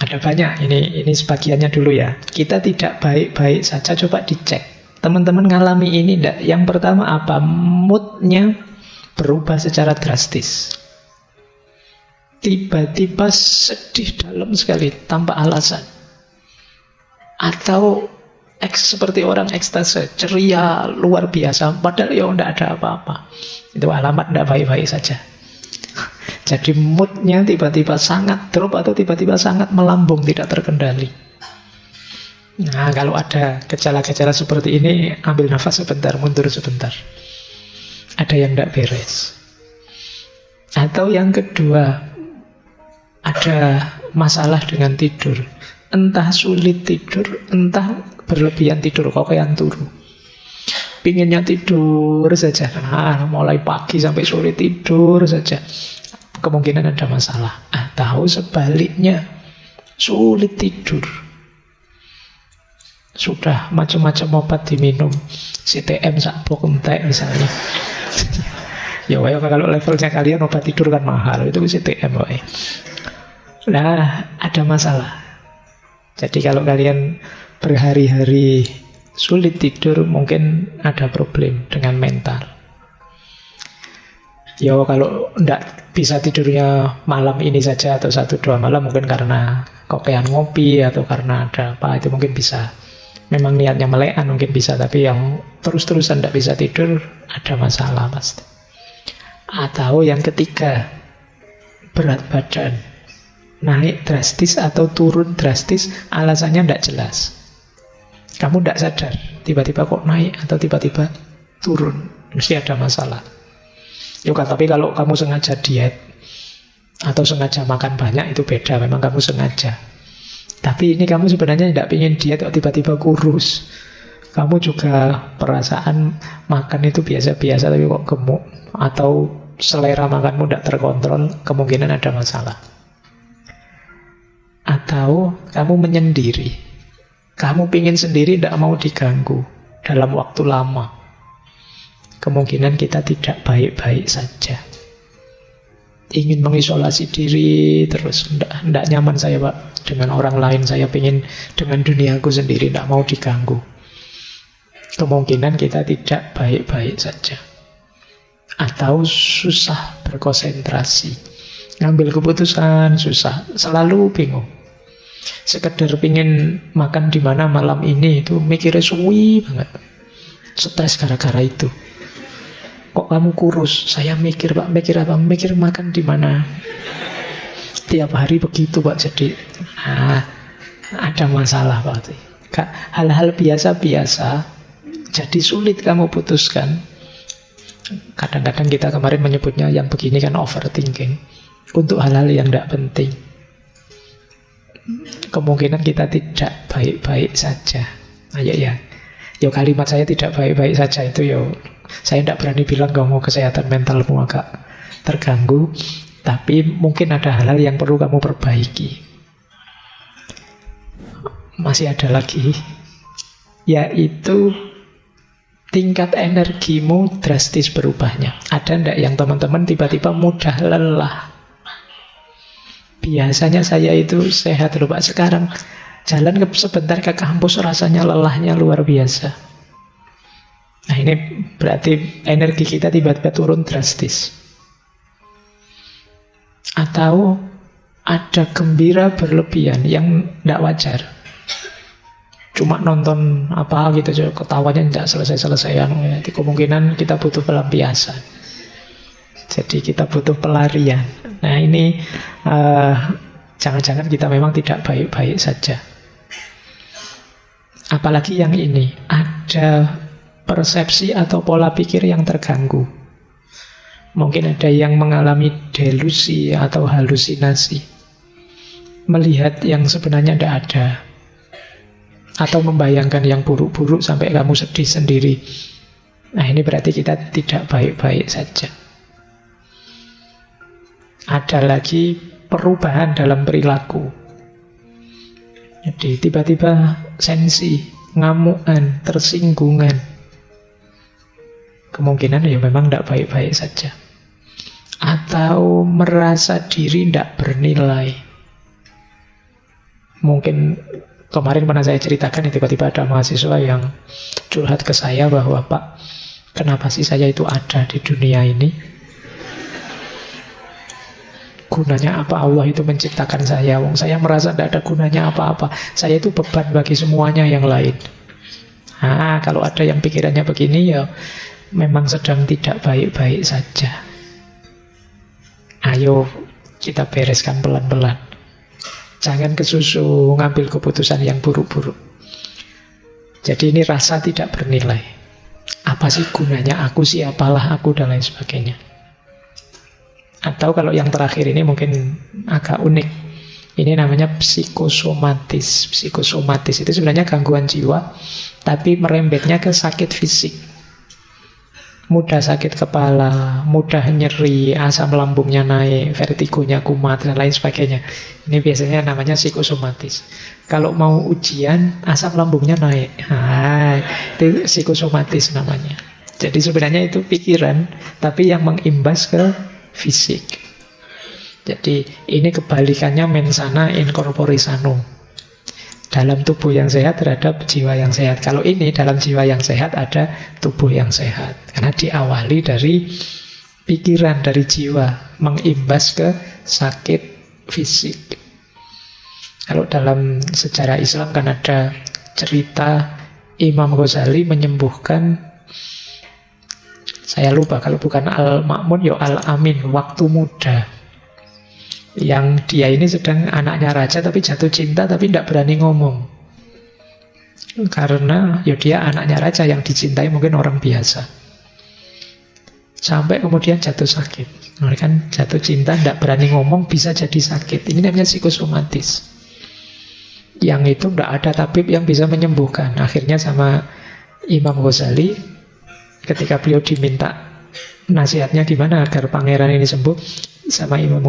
Speaker 1: Ada banyak, ini sebagiannya dulu ya. Kita tidak baik-baik saja, coba dicek. Teman-teman ngalami ini enggak? Yang pertama apa? Moodnya berubah secara drastis. Tiba-tiba sedih dalam sekali, tanpa alasan. Atau seperti orang ekstase, ceria luar biasa, padahal ya enggak ada apa-apa. Itu alamat enggak baik-baik saja. Jadi moodnya tiba-tiba sangat drop atau tiba-tiba sangat melambung, tidak terkendali. Nah, kalau ada gejala-gejala seperti ini, ambil nafas sebentar, mundur sebentar. Ada yang tidak beres. Atau yang kedua, ada masalah dengan tidur. Entah sulit tidur, entah berlebihan tidur, kokean turu. Pinginnya tidur saja. Nah, mulai pagi sampai sore tidur saja. Kemungkinan ada masalah. Atau sebaliknya, sulit tidur. Sudah macam-macam obat diminum, CTM sakblok entek misalnya. Ya kalau levelnya kalian obat tidur kan mahal, itu CTM. Nah, ada masalah. Jadi kalau kalian berhari-hari sulit tidur, mungkin ada problem dengan mental. Ya kalau tidak bisa tidurnya malam ini saja atau 1-2 malam, mungkin karena kokean ngopi atau karena ada apa, itu mungkin bisa. Memang niatnya melekan mungkin bisa, tapi yang terus-terusan tidak bisa tidur, ada masalah pasti. Atau yang ketiga, berat badan naik drastis atau turun drastis, alasannya tidak jelas. Kamu tidak sadar, tiba-tiba kok naik atau tiba-tiba turun, mesti ada masalah. Tapi kalau kamu sengaja diet atau sengaja makan banyak, itu beda, memang kamu sengaja. Tapi ini kamu sebenarnya tidak ingin diet, kok tiba-tiba kurus. Kamu juga perasaan makan itu biasa-biasa tapi kok gemuk, atau selera makanmu tidak terkontrol, kemungkinan ada masalah. Atau kamu menyendiri, kamu pingin sendiri, tidak mau diganggu dalam waktu lama, kemungkinan kita tidak baik-baik saja. Ingin mengisolasi diri terus, tidak nyaman saya Pak dengan orang lain, saya ingin dengan duniaku sendiri, tidak mau diganggu. Kemungkinan kita tidak baik-baik saja. Atau susah berkonsentrasi, ngambil keputusan susah, selalu bingung. Sekedar pingin makan di mana malam ini, itu mikirnya suwi banget, stres gara-gara itu. Kok kamu kurus? Saya mikir Pak, mikir apa? Mikir makan di mana. Tiap hari begitu Pak. Jadi ada masalah Pak. Hal-hal biasa-biasa jadi sulit kamu putuskan. Kadang-kadang kita kemarin menyebutnya yang begini kan overthinking, untuk hal-hal yang tidak penting. Kemungkinan kita tidak baik-baik saja. Ya kalimat saya tidak baik-baik saja itu saya tidak berani bilang kamu kesehatan mentalmu agak terganggu, tapi mungkin ada hal-hal yang perlu kamu perbaiki. Masih ada lagi, yaitu tingkat energimu drastis berubahnya. Ada enggak yang teman-teman tiba-tiba mudah lelah? Biasanya saya itu sehat loh Pak, sekarang jalan sebentar ke kampus rasanya lelahnya luar biasa. Nah ini berarti energi kita tiba-tiba turun drastis. Atau ada gembira berlebihan yang tidak wajar. cuma nonton apa gitu, ketawanya tidak selesai-selesaian, itu kemungkinan kita butuh pelampiasan. Jadi kita butuh pelarian. Nah ini jangan-jangan kita memang tidak baik-baik saja. Apalagi yang ini, ada persepsi atau pola pikir yang terganggu. Mungkin ada yang mengalami delusi atau halusinasi, melihat yang sebenarnya tidak ada, atau membayangkan yang buruk-buruk sampai kamu sedih sendiri. Nah ini berarti kita tidak baik-baik saja. Ada lagi perubahan dalam perilaku. Jadi tiba-tiba sensi, ngamukan, tersinggungan. Kemungkinan ya memang tidak baik-baik saja. Atau merasa diri tidak bernilai. Mungkin kemarin pernah saya ceritakan, tiba-tiba ada mahasiswa yang curhat ke saya bahwa, Pak, kenapa sih saya itu ada di dunia ini? Gunanya apa Allah itu menciptakan saya? Wong saya merasa tidak ada gunanya apa-apa. Saya itu beban bagi semuanya yang lain. Kalau ada yang pikirannya begini, ya memang sedang tidak baik-baik saja. Ayo kita bereskan pelan-pelan. Jangan kesusu ngambil keputusan yang buruk-buruk. Jadi ini rasa tidak bernilai. Apa sih gunanya aku, siapalah aku, dan lain sebagainya. Atau kalau yang terakhir ini mungkin agak unik. Ini namanya psikosomatis. Psikosomatis itu sebenarnya gangguan jiwa, tapi merembetnya ke sakit fisik. Mudah sakit kepala, mudah nyeri, asam lambungnya naik, vertigonya kumat, dan lain sebagainya. Ini biasanya namanya psikosomatis. Kalau mau ujian, asam lambungnya naik. Itu psikosomatis namanya. Jadi sebenarnya itu pikiran, tapi yang mengimbas ke fisik. Jadi ini kebalikannya mensana in corpore sano. Dalam tubuh yang sehat terhadap jiwa yang sehat. Kalau ini dalam jiwa yang sehat ada tubuh yang sehat. Karena diawali dari pikiran, dari jiwa, mengimbas ke sakit fisik. Kalau dalam sejarah Islam kan ada cerita Imam Ghazali menyembuhkan, saya lupa, kalau bukan Al-Ma'mun ya Al-Amin, waktu muda. Yang dia ini sedang anaknya raja tapi jatuh cinta tapi tidak berani ngomong. Karena ya dia anaknya raja yang dicintai mungkin orang biasa. Sampai kemudian jatuh sakit. Nah, kan jatuh cinta tidak berani ngomong bisa jadi sakit. Ini namanya psikosomatis. Yang itu tidak ada tabib yang bisa menyembuhkan. Akhirnya sama Imam Ghazali, ketika beliau diminta nasihatnya gimana agar pangeran ini sembuh, sama Imam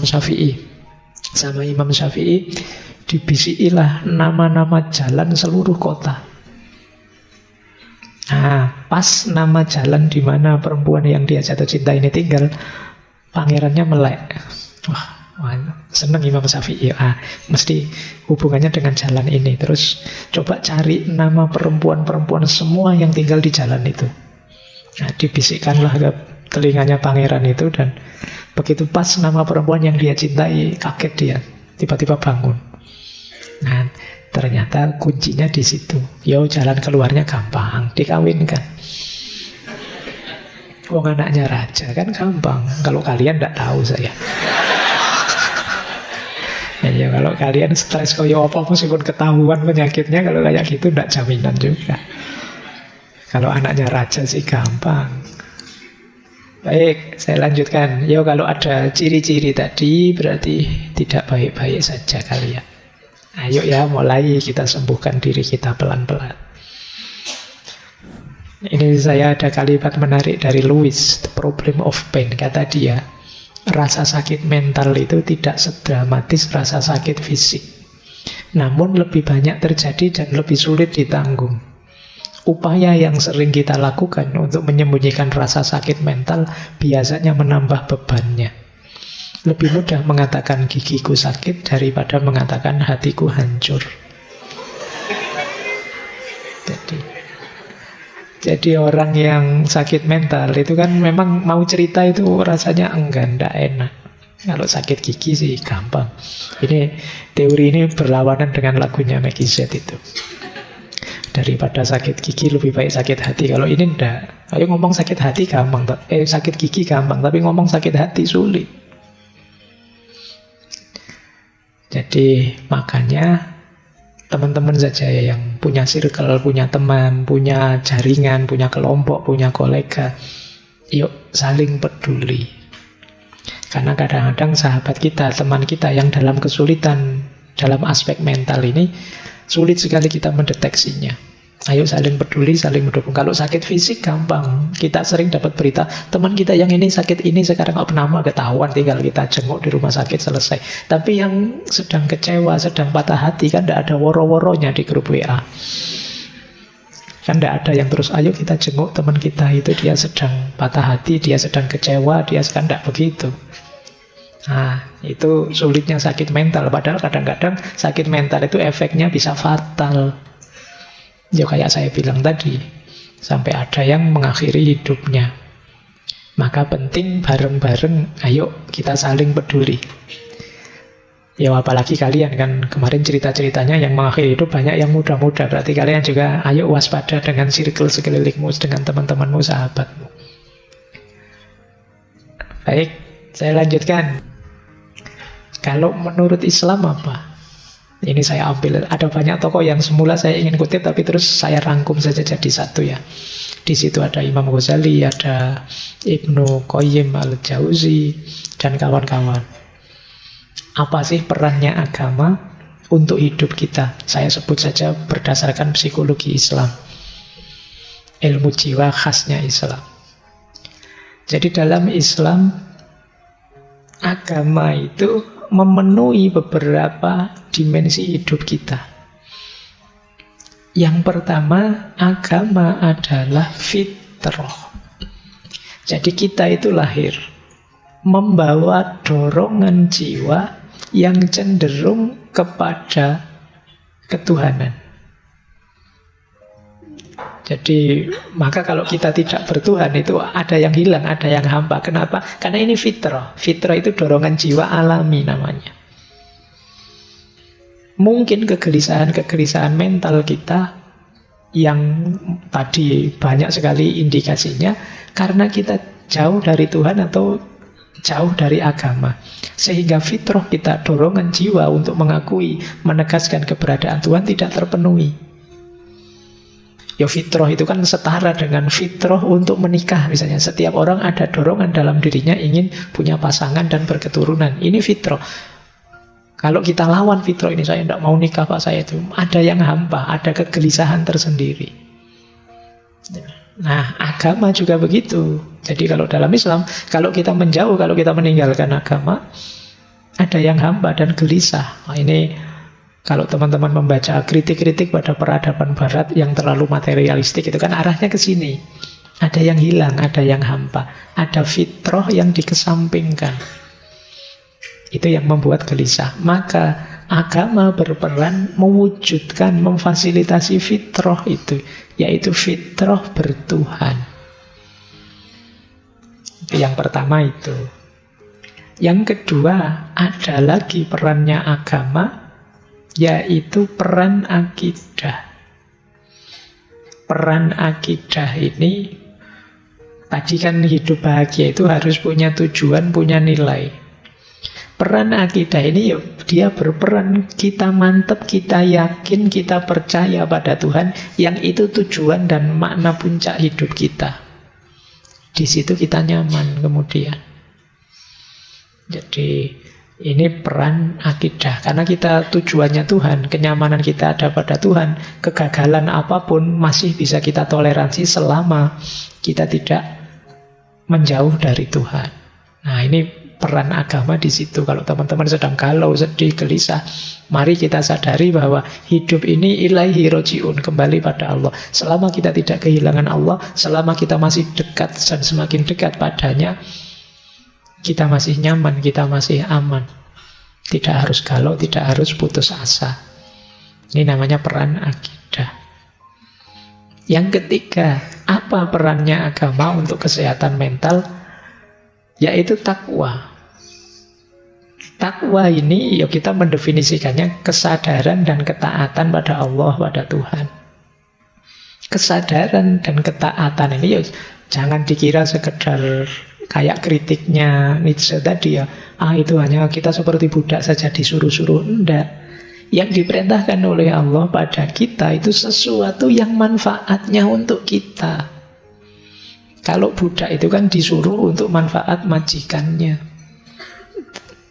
Speaker 1: Syafi'i. Sama Imam Syafi'i dibisikilah nama-nama jalan seluruh kota. Pas nama jalan di mana perempuan yang dia jatuh cinta ini tinggal, pangerannya melek. Wah, seneng Imam Syafi'i. Mesti hubungannya dengan jalan ini. Terus coba cari nama perempuan-perempuan semua yang tinggal di jalan itu. Dibisikkanlah ke telinganya pangeran itu, dan begitu pas nama perempuan yang dia cintai, kaget dia, tiba-tiba bangun. Nah, ternyata kuncinya di situ. Jalan keluarnya gampang, dikawinkan. Wong anaknya raja kan gampang. Kalau kalian tidak tahu saya. Ya kalau kalian stres koyo apa meskipun ketahuan penyakitnya, kalau kayak gitu tidak jaminan juga. Kalau anaknya raja sih gampang. Baik, saya lanjutkan. Kalau ada ciri-ciri tadi berarti tidak baik-baik saja kalian. Ayo ya, mulai kita sembuhkan diri kita pelan-pelan. Ini saya ada kalimat menarik dari Lewis, The Problem of Pain. Kata dia, rasa sakit mental itu tidak sedramatis rasa sakit fisik. Namun lebih banyak terjadi dan lebih sulit ditanggung. Upaya yang sering kita lakukan untuk menyembunyikan rasa sakit mental biasanya menambah bebannya. Lebih mudah mengatakan gigiku sakit daripada mengatakan hatiku hancur. Jadi orang yang sakit mental itu kan memang mau cerita itu rasanya enggan, tidak enak. Kalau sakit gigi sih gampang. Ini teori ini berlawanan dengan lagunya Maggie Z itu. Daripada sakit gigi lebih baik sakit hati. Kalau ini enggak. Ayo ngomong sakit hati gampang. Sakit gigi gampang. Tapi ngomong sakit hati sulit. Jadi makanya teman-teman saja yang punya circle, punya teman, punya jaringan, punya kelompok, punya kolega, yuk saling peduli. Karena kadang-kadang sahabat kita, teman kita yang dalam kesulitan dalam aspek mental ini, sulit sekali kita mendeteksinya. Ayo saling peduli, saling mendukung. Kalau sakit fisik gampang. Kita sering dapat berita, teman kita yang ini sakit ini sekarang opname ketahuan, tinggal kita jenguk di rumah sakit selesai. Tapi yang sedang kecewa, sedang patah hati kan tidak ada woro-woronya di grup WA. Kan tidak ada yang terus, ayo kita jenguk teman kita itu, dia sedang patah hati, dia sedang kecewa, dia kan tidak begitu. Nah, itu sulitnya sakit mental. Padahal kadang-kadang sakit mental itu efeknya bisa fatal. Ya kayak saya bilang tadi, sampai ada yang mengakhiri hidupnya. Maka penting bareng-bareng, ayo kita saling peduli. Ya apalagi kalian kan, kemarin cerita-ceritanya yang mengakhiri hidup banyak yang muda-muda. Berarti kalian juga ayo waspada dengan circle sekelilingmu, dengan teman-temanmu, sahabatmu. Baik, saya lanjutkan. Kalau menurut Islam apa? Ini saya ambil, ada banyak tokoh yang semula saya ingin kutip, tapi terus saya rangkum saja jadi satu ya. Di situ ada Imam Ghazali, ada Ibnu Qayyim al-Jauzi, dan kawan-kawan. Apa sih perannya agama untuk hidup kita? Saya sebut saja berdasarkan psikologi Islam. Ilmu jiwa khasnya Islam. Jadi dalam Islam, agama itu memenuhi beberapa dimensi hidup kita. Yang pertama, agama adalah fitrah. Jadi kita itu lahir membawa dorongan jiwa yang cenderung kepada ketuhanan. Jadi maka kalau kita tidak bertuhan itu ada yang hilang, ada yang hampa. Kenapa? Karena ini fitrah. Fitrah itu dorongan jiwa alami namanya. Mungkin kegelisahan-kegelisahan mental kita yang tadi banyak sekali indikasinya karena kita jauh dari Tuhan atau jauh dari agama. Sehingga fitrah kita, dorongan jiwa untuk mengakui, menegaskan keberadaan Tuhan tidak terpenuhi. Ya fitrah itu kan setara dengan fitrah untuk menikah misalnya. Setiap orang ada dorongan dalam dirinya ingin punya pasangan dan berketurunan. Ini fitrah. Kalau kita lawan fitrah ini, saya tidak mau nikah Pak, saya itu ada yang hampa, ada kegelisahan tersendiri. Nah, agama juga begitu. Jadi kalau dalam Islam, kalau kita menjauh, kalau kita meninggalkan agama, ada yang hampa dan gelisah. Nah, ini kalau teman-teman membaca kritik-kritik pada peradaban barat yang terlalu materialistik, itu kan arahnya ke sini. Ada yang hilang, ada yang hampa. Ada fitrah yang dikesampingkan. Itu yang membuat gelisah. Maka agama berperan mewujudkan, memfasilitasi fitrah itu, yaitu fitrah bertuhan. Itu yang pertama itu. Yang kedua, ada lagi perannya agama, yaitu peran akidah. Peran akidah ini, tadi kan hidup bahagia itu harus punya tujuan, punya nilai. Peran akidah ini dia berperan, kita mantap, kita yakin, kita percaya pada Tuhan, yang itu tujuan dan makna puncak hidup kita. Di situ kita nyaman kemudian. Jadi ini peran akidah, karena kita tujuannya Tuhan, kenyamanan kita ada pada Tuhan, kegagalan apapun masih bisa kita toleransi selama kita tidak menjauh dari Tuhan. Nah, ini peran agama di situ. Kalau teman-teman sedang galau, sedih, gelisah, mari kita sadari bahwa hidup ini ilaihi roji'un, kembali pada Allah. Selama kita tidak kehilangan Allah, selama kita masih dekat dan semakin dekat padanya, kita masih nyaman, kita masih aman. Tidak harus galau, tidak harus putus asa. Ini namanya peran akidah. Yang ketiga, apa perannya agama untuk kesehatan mental? Yaitu takwa. Takwa ini ya kita mendefinisikannya kesadaran dan ketaatan pada Allah, pada Tuhan. Kesadaran dan ketaatan ini ya jangan dikira sekedar kayak kritiknya Nietzsche tadi ya, itu hanya kita seperti budak saja disuruh-suruh. Enggak. Yang diperintahkan oleh Allah pada kita itu sesuatu yang manfaatnya untuk kita. Kalau budak itu kan disuruh untuk manfaat majikannya.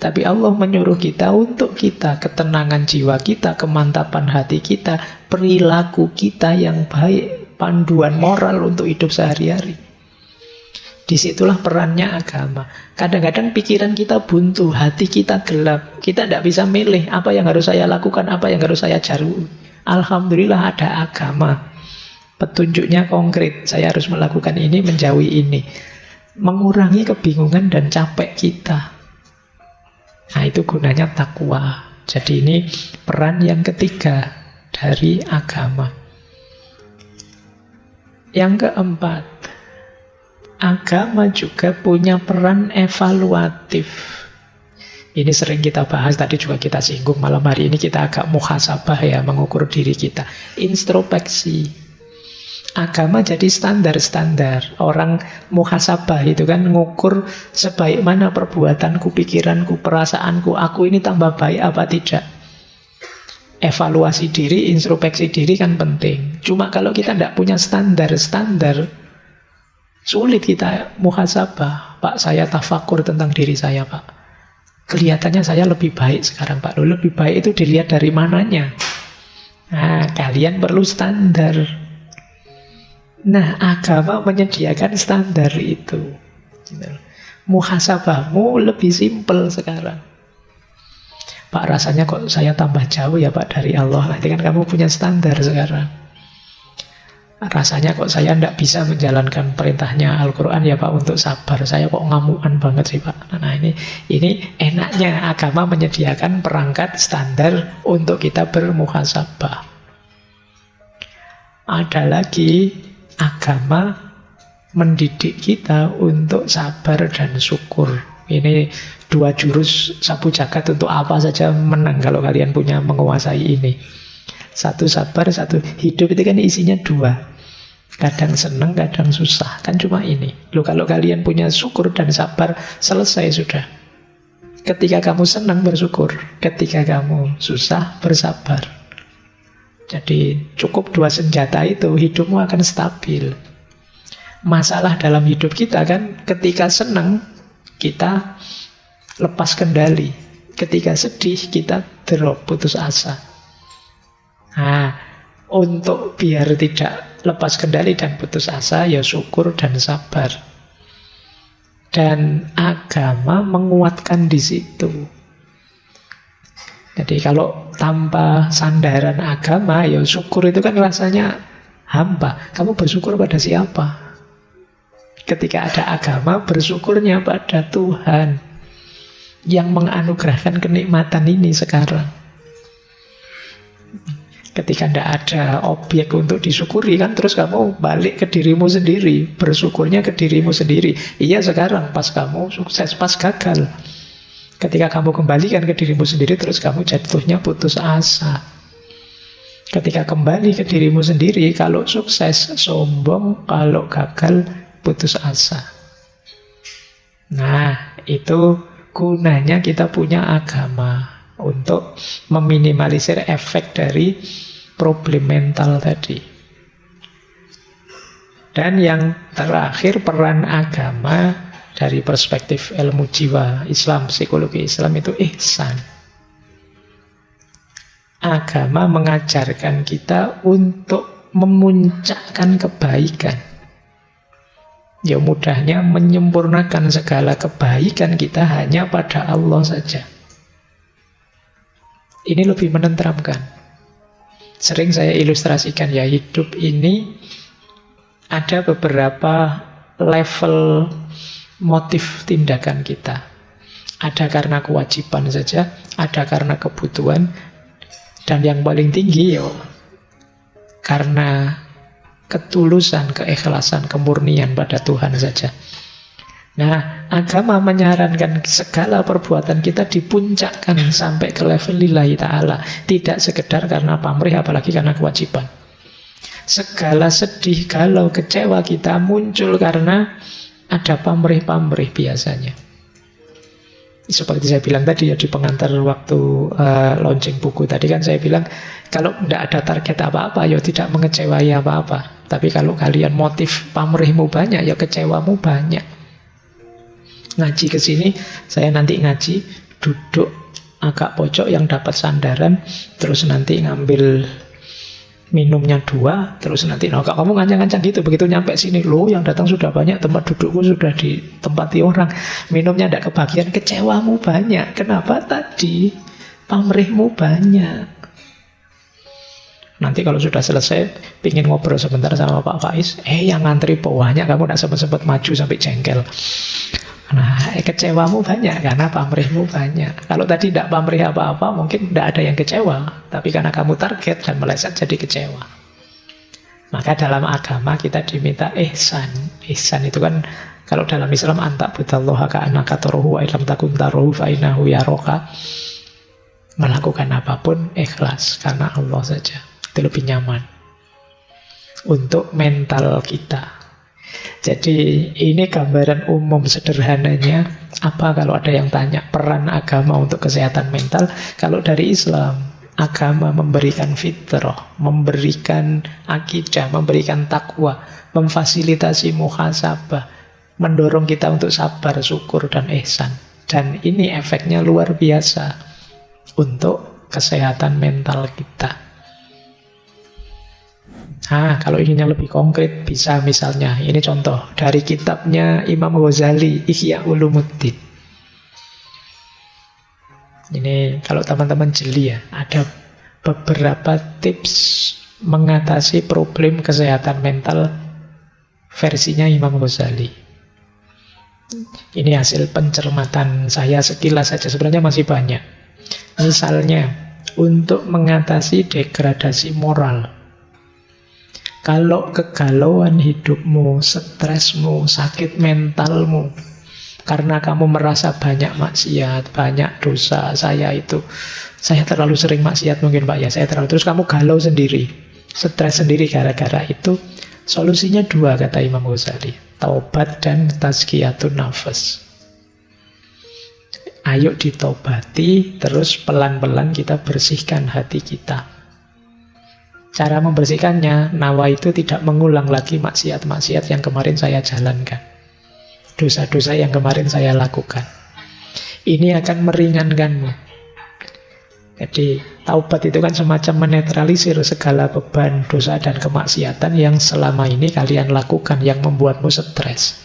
Speaker 1: Tapi Allah menyuruh kita untuk kita, ketenangan jiwa kita, kemantapan hati kita, perilaku kita yang baik, panduan moral untuk hidup sehari-hari. Disitulah perannya agama. Kadang-kadang pikiran kita buntu, hati kita gelap. Kita tidak bisa milih apa yang harus saya lakukan, apa yang harus saya cari. Alhamdulillah ada agama. Petunjuknya konkret. Saya harus melakukan ini, menjauhi ini. Mengurangi kebingungan dan capek kita. Nah, itu gunanya takwa. Jadi ini peran yang ketiga dari agama. Yang keempat, agama juga punya peran evaluatif. Ini sering kita bahas, tadi juga kita singgung, malam hari ini kita agak muhasabah ya, mengukur diri kita. Introspeksi. Agama jadi standar-standar. Orang muhasabah itu kan ngukur sebaik mana perbuatanku, pikiranku, perasaanku. Aku ini tambah baik apa tidak. Evaluasi diri, introspeksi diri kan penting. Cuma kalau kita tidak punya standar-standar, sulit kita muhasabah. Pak, saya tafakur tentang diri saya, Pak. Kelihatannya saya lebih baik sekarang, Pak. Loh, lebih baik itu dilihat dari mananya. Nah, kalian perlu standar. Nah, agama menyediakan standar itu. Muhasabahmu lebih simpel sekarang. Pak, rasanya kok saya tambah jauh ya Pak dari Allah. Nanti kan kamu punya standar sekarang. Rasanya kok saya tidak bisa menjalankan perintahnya Al-Quran ya Pak untuk sabar. Saya kok ngamukan banget sih Pak. Nah, ini enaknya agama menyediakan perangkat standar untuk kita bermuhasabah. Ada lagi, agama mendidik kita untuk sabar dan syukur. Ini dua jurus sapu jagat untuk apa saja menang kalau kalian punya menguasai ini. Satu sabar, satu hidup. Itu kan isinya dua. Kadang senang, kadang susah. Kan cuma ini. Loh, kalau kalian punya syukur dan sabar, selesai sudah. Ketika kamu senang, bersyukur. Ketika kamu susah, bersabar. Jadi cukup dua senjata itu, hidupmu akan stabil. Masalah dalam hidup kita kan, ketika senang, kita lepas kendali. Ketika sedih, kita drop, putus asa. Nah, untuk biar tidak lepas kendali dan putus asa, ya syukur dan sabar. Dan agama menguatkan di situ. Jadi kalau tanpa sandaran agama, ya syukur itu kan rasanya hampa. Kamu bersyukur pada siapa? Ketika ada agama, bersyukurnya pada Tuhan yang menganugerahkan kenikmatan ini sekarang. Ketika tidak ada objek untuk disyukuri, kan terus kamu balik ke dirimu sendiri. Bersyukurnya ke dirimu sendiri. Iya sekarang pas kamu sukses, pas gagal. Ketika kamu kembalikan ke dirimu sendiri, terus kamu jatuhnya putus asa. Ketika kembali ke dirimu sendiri, kalau sukses sombong, kalau gagal putus asa. Nah, itu gunanya kita punya agama untuk meminimalisir efek dari problem mental tadi. Dan yang terakhir, peran agama dari perspektif ilmu jiwa Islam, psikologi Islam itu ihsan. Agama mengajarkan kita untuk memuncakkan kebaikan. Ya mudahnya menyempurnakan segala kebaikan kita hanya pada Allah saja. Ini lebih menenteramkan. Sering saya ilustrasikan ya, hidup ini ada beberapa level motif tindakan kita. Ada karena kewajiban saja, ada karena kebutuhan, dan yang paling tinggi ya karena ketulusan, keikhlasan, kemurnian pada Tuhan saja. Nah, agama menyarankan segala perbuatan kita dipuncakkan sampai ke level lillahi ta'ala. Tidak sekedar karena pamrih, apalagi karena kewajiban. Segala sedih, galau, kecewa kita muncul karena ada pamrih-pamrih biasanya. Seperti saya bilang tadi ya di pengantar waktu launching buku tadi kan saya bilang, kalau tidak ada target apa-apa ya tidak mengecewai apa-apa. Tapi kalau kalian motif pamrihmu banyak, ya kecewamu banyak. Ngaji ke sini, saya nanti ngaji duduk agak pojok yang dapat sandaran, terus nanti ngambil minumnya 2, terus nanti kamu ngancang-ngancang gitu, begitu nyampe sini, loh yang datang sudah banyak, tempat dudukku sudah ditempati orang, minumnya tidak kebagian, kecewamu banyak. Kenapa tadi? Pamrihmu banyak. Nanti kalau sudah selesai, pingin ngobrol sebentar sama Pak Faiz, yang ngantri bawahnya, kamu tidak sempat-sempat maju sampai jengkel. Nah, kecewamu banyak karena pamrihmu banyak. Kalau tadi tidak pamrih apa-apa, mungkin tidak ada yang kecewa. Tapi karena kamu target dan meleset jadi kecewa. Maka dalam agama kita diminta ihsan. Ihsan itu kan, kalau dalam Islam, anta budallaha ka'annaka tarahu wa illam takun tarahu fa innahu yaraka. Melakukan apapun ikhlas karena Allah saja. Itu lebih nyaman untuk mental kita. Jadi ini gambaran umum sederhananya. Apa kalau ada yang tanya peran agama untuk kesehatan mental? Kalau dari Islam, agama memberikan fitrah, memberikan akidah, memberikan takwa, memfasilitasi muhasabah, mendorong kita untuk sabar, syukur, dan ihsan. Dan ini efeknya luar biasa untuk kesehatan mental kita. Kalau inginnya lebih konkret, bisa misalnya, ini contoh dari kitabnya Imam Ghazali, Ihya Ulumuddin. Ini kalau teman-teman jeli ya, ada beberapa tips mengatasi problem kesehatan mental versinya Imam Ghazali. Ini hasil pencermatan saya sekilas saja, sebenarnya masih banyak. Misalnya, untuk mengatasi degradasi moral. Kalau kegalauan hidupmu, stresmu, sakit mentalmu, karena kamu merasa banyak maksiat, banyak dosa, saya terlalu sering maksiat mungkin Pak ya, saya terlalu, terus kamu galau sendiri, stres sendiri gara-gara itu, solusinya 2 kata Imam Ghazali, taubat dan tazkiyatun nafas. Ayo ditobati, terus pelan-pelan kita bersihkan hati kita. Cara membersihkannya, nawa itu tidak mengulang lagi maksiat-maksiat yang kemarin saya jalankan. Dosa-dosa yang kemarin saya lakukan. Ini akan meringankanmu. Jadi, taubat itu kan semacam menetralisir segala beban dosa dan kemaksiatan yang selama ini kalian lakukan, yang membuatmu stres.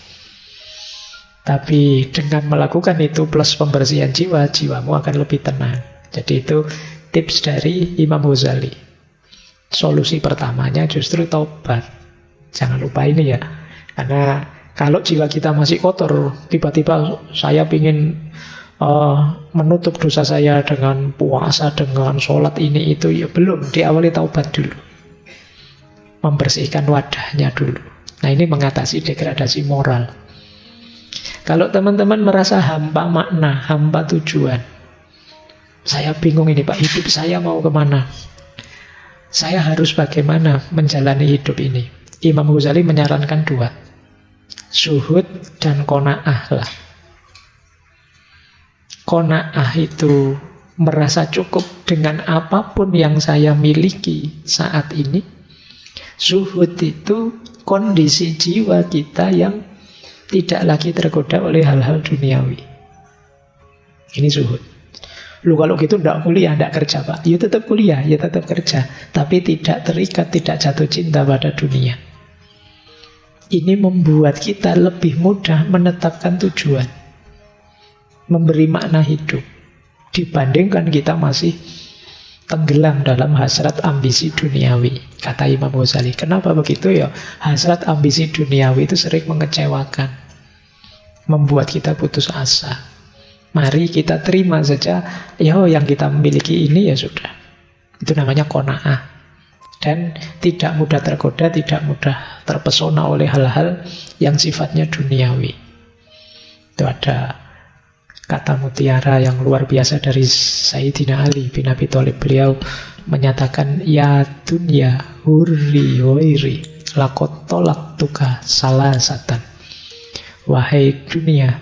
Speaker 1: Tapi dengan melakukan itu plus pembersihan jiwa, jiwamu akan lebih tenang. Jadi itu tips dari Imam Ghazali. Solusi pertamanya justru taubat. Jangan lupa ini ya. Karena kalau jiwa kita masih kotor, tiba-tiba saya ingin menutup dosa saya dengan puasa, dengan sholat ini itu, ya belum. Diawali taubat dulu. Membersihkan wadahnya dulu. Nah ini mengatasi degradasi moral. Kalau teman-teman merasa hampa makna, hampa tujuan, saya bingung ini Pak, hidup saya mau kemana? Saya harus bagaimana menjalani hidup ini? Imam Ghazali menyarankan 2. Zuhud dan qanaah lah. Qanaah itu merasa cukup dengan apapun yang saya miliki saat ini. Zuhud itu kondisi jiwa kita yang tidak lagi tergoda oleh hal-hal duniawi. Ini zuhud. Lu kalau gitu tidak kuliah, tidak kerja Pak. Ya tetap kuliah, ya tetap kerja. Tapi tidak terikat, tidak jatuh cinta pada dunia. Ini membuat kita lebih mudah menetapkan tujuan. Memberi makna hidup. Dibandingkan kita masih tenggelam dalam hasrat ambisi duniawi. Kata Imam Ghazali. Kenapa begitu ya? Hasrat ambisi duniawi itu sering mengecewakan. Membuat kita putus asa. Mari kita terima saja, yang kita miliki ini ya sudah. Itu namanya qanaah. Dan tidak mudah tergoda, tidak mudah terpesona oleh hal-hal yang sifatnya duniawi. Itu ada kata mutiara yang luar biasa dari Sayyidina Ali bin Abi Thalib. Beliau menyatakan, ya dunya hurri wairi lakot tolak tuka salasatan. Wahai dunia,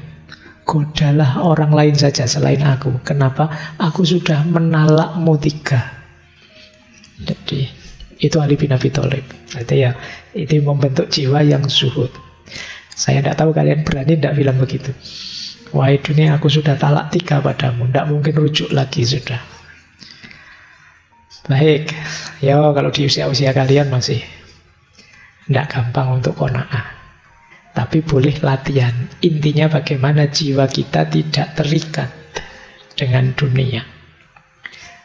Speaker 1: godalah orang lain saja selain aku. Kenapa? Aku sudah menalakmu 3. Jadi itu Ali bin Abi Thalib. Berarti ya, itu membentuk jiwa yang zuhud. Saya tidak tahu kalian berani tidak bilang begitu. Wahai dunia, aku sudah talak 3 padamu. Tidak mungkin rujuk lagi sudah. Baik. Ya, kalau di usia-usia kalian masih tidak gampang untuk qanaah. Tapi boleh latihan. Intinya bagaimana jiwa kita tidak terikat dengan dunia.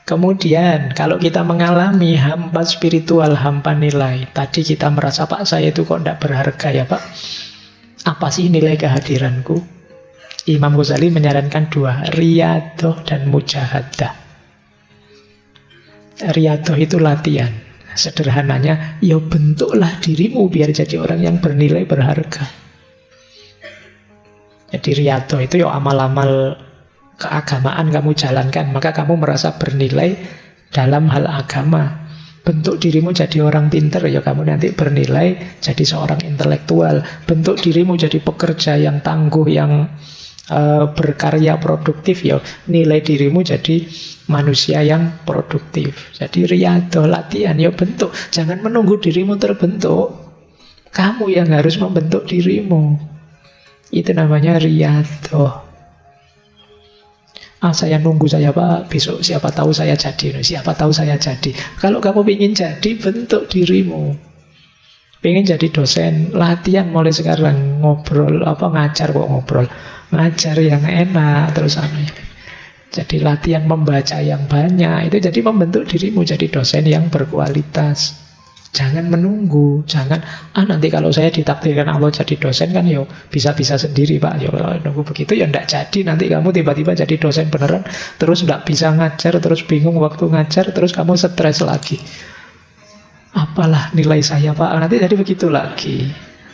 Speaker 1: Kemudian kalau kita mengalami hampa spiritual, hampa nilai. Tadi kita merasa, Pak, saya itu kok tidak berharga ya Pak. Apa sih nilai kehadiranku? Imam Ghazali menyarankan 2, riyadoh dan mujahadah. Riyadoh itu latihan. Sederhananya, ya bentuklah dirimu biar jadi orang yang bernilai berharga. Jadi riyadoh itu ya amal-amal keagamaan kamu jalankan, maka kamu merasa bernilai dalam hal agama. Bentuk dirimu jadi orang pinter, ya kamu nanti bernilai jadi seorang intelektual. Bentuk dirimu jadi pekerja yang tangguh, yang berkarya produktif, ya nilai dirimu jadi manusia yang produktif. Jadi riyadoh, latihan, ya bentuk. Jangan menunggu dirimu terbentuk. Kamu yang harus membentuk dirimu. Itu namanya riyadoh. Saya nunggu saya Pak, besok siapa tahu saya jadi. Siapa tahu saya jadi. Kalau kamu ingin jadi, bentuk dirimu. Pengen jadi dosen, latihan mulai sekarang. Ngobrol, ngajar kok ngobrol. Ngajar yang enak, terus jadi latihan membaca yang banyak. Itu jadi membentuk dirimu jadi dosen yang berkualitas. Jangan menunggu, jangan nanti kalau saya ditakdirkan Allah jadi dosen kan yo bisa-bisa sendiri Pak. Yo kalau nunggu begitu ya ndak jadi, nanti kamu tiba-tiba jadi dosen beneran terus ndak bisa ngajar, terus bingung waktu ngajar, terus kamu stres lagi. Apalah nilai saya Pak, nanti jadi begitu lagi.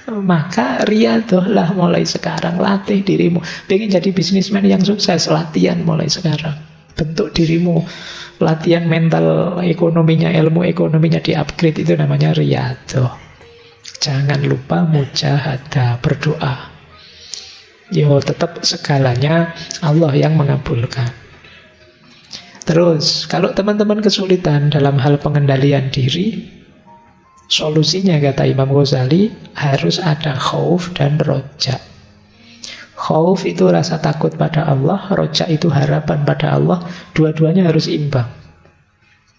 Speaker 1: Maka riyadohlah mulai sekarang, latih dirimu. Pengen jadi bisnismen yang sukses, latihan mulai sekarang. Bentuk dirimu. Latihan mental ekonominya, ilmu ekonominya di-upgrade, itu namanya riyadoh. Jangan lupa mujahadah, berdoa. Yo, tetap segalanya Allah yang mengabulkan. Terus, kalau teman-teman kesulitan dalam hal pengendalian diri, solusinya kata Imam Ghazali harus ada khauf dan roja. Khauf itu rasa takut pada Allah, roja itu harapan pada Allah. Dua-duanya harus imbang.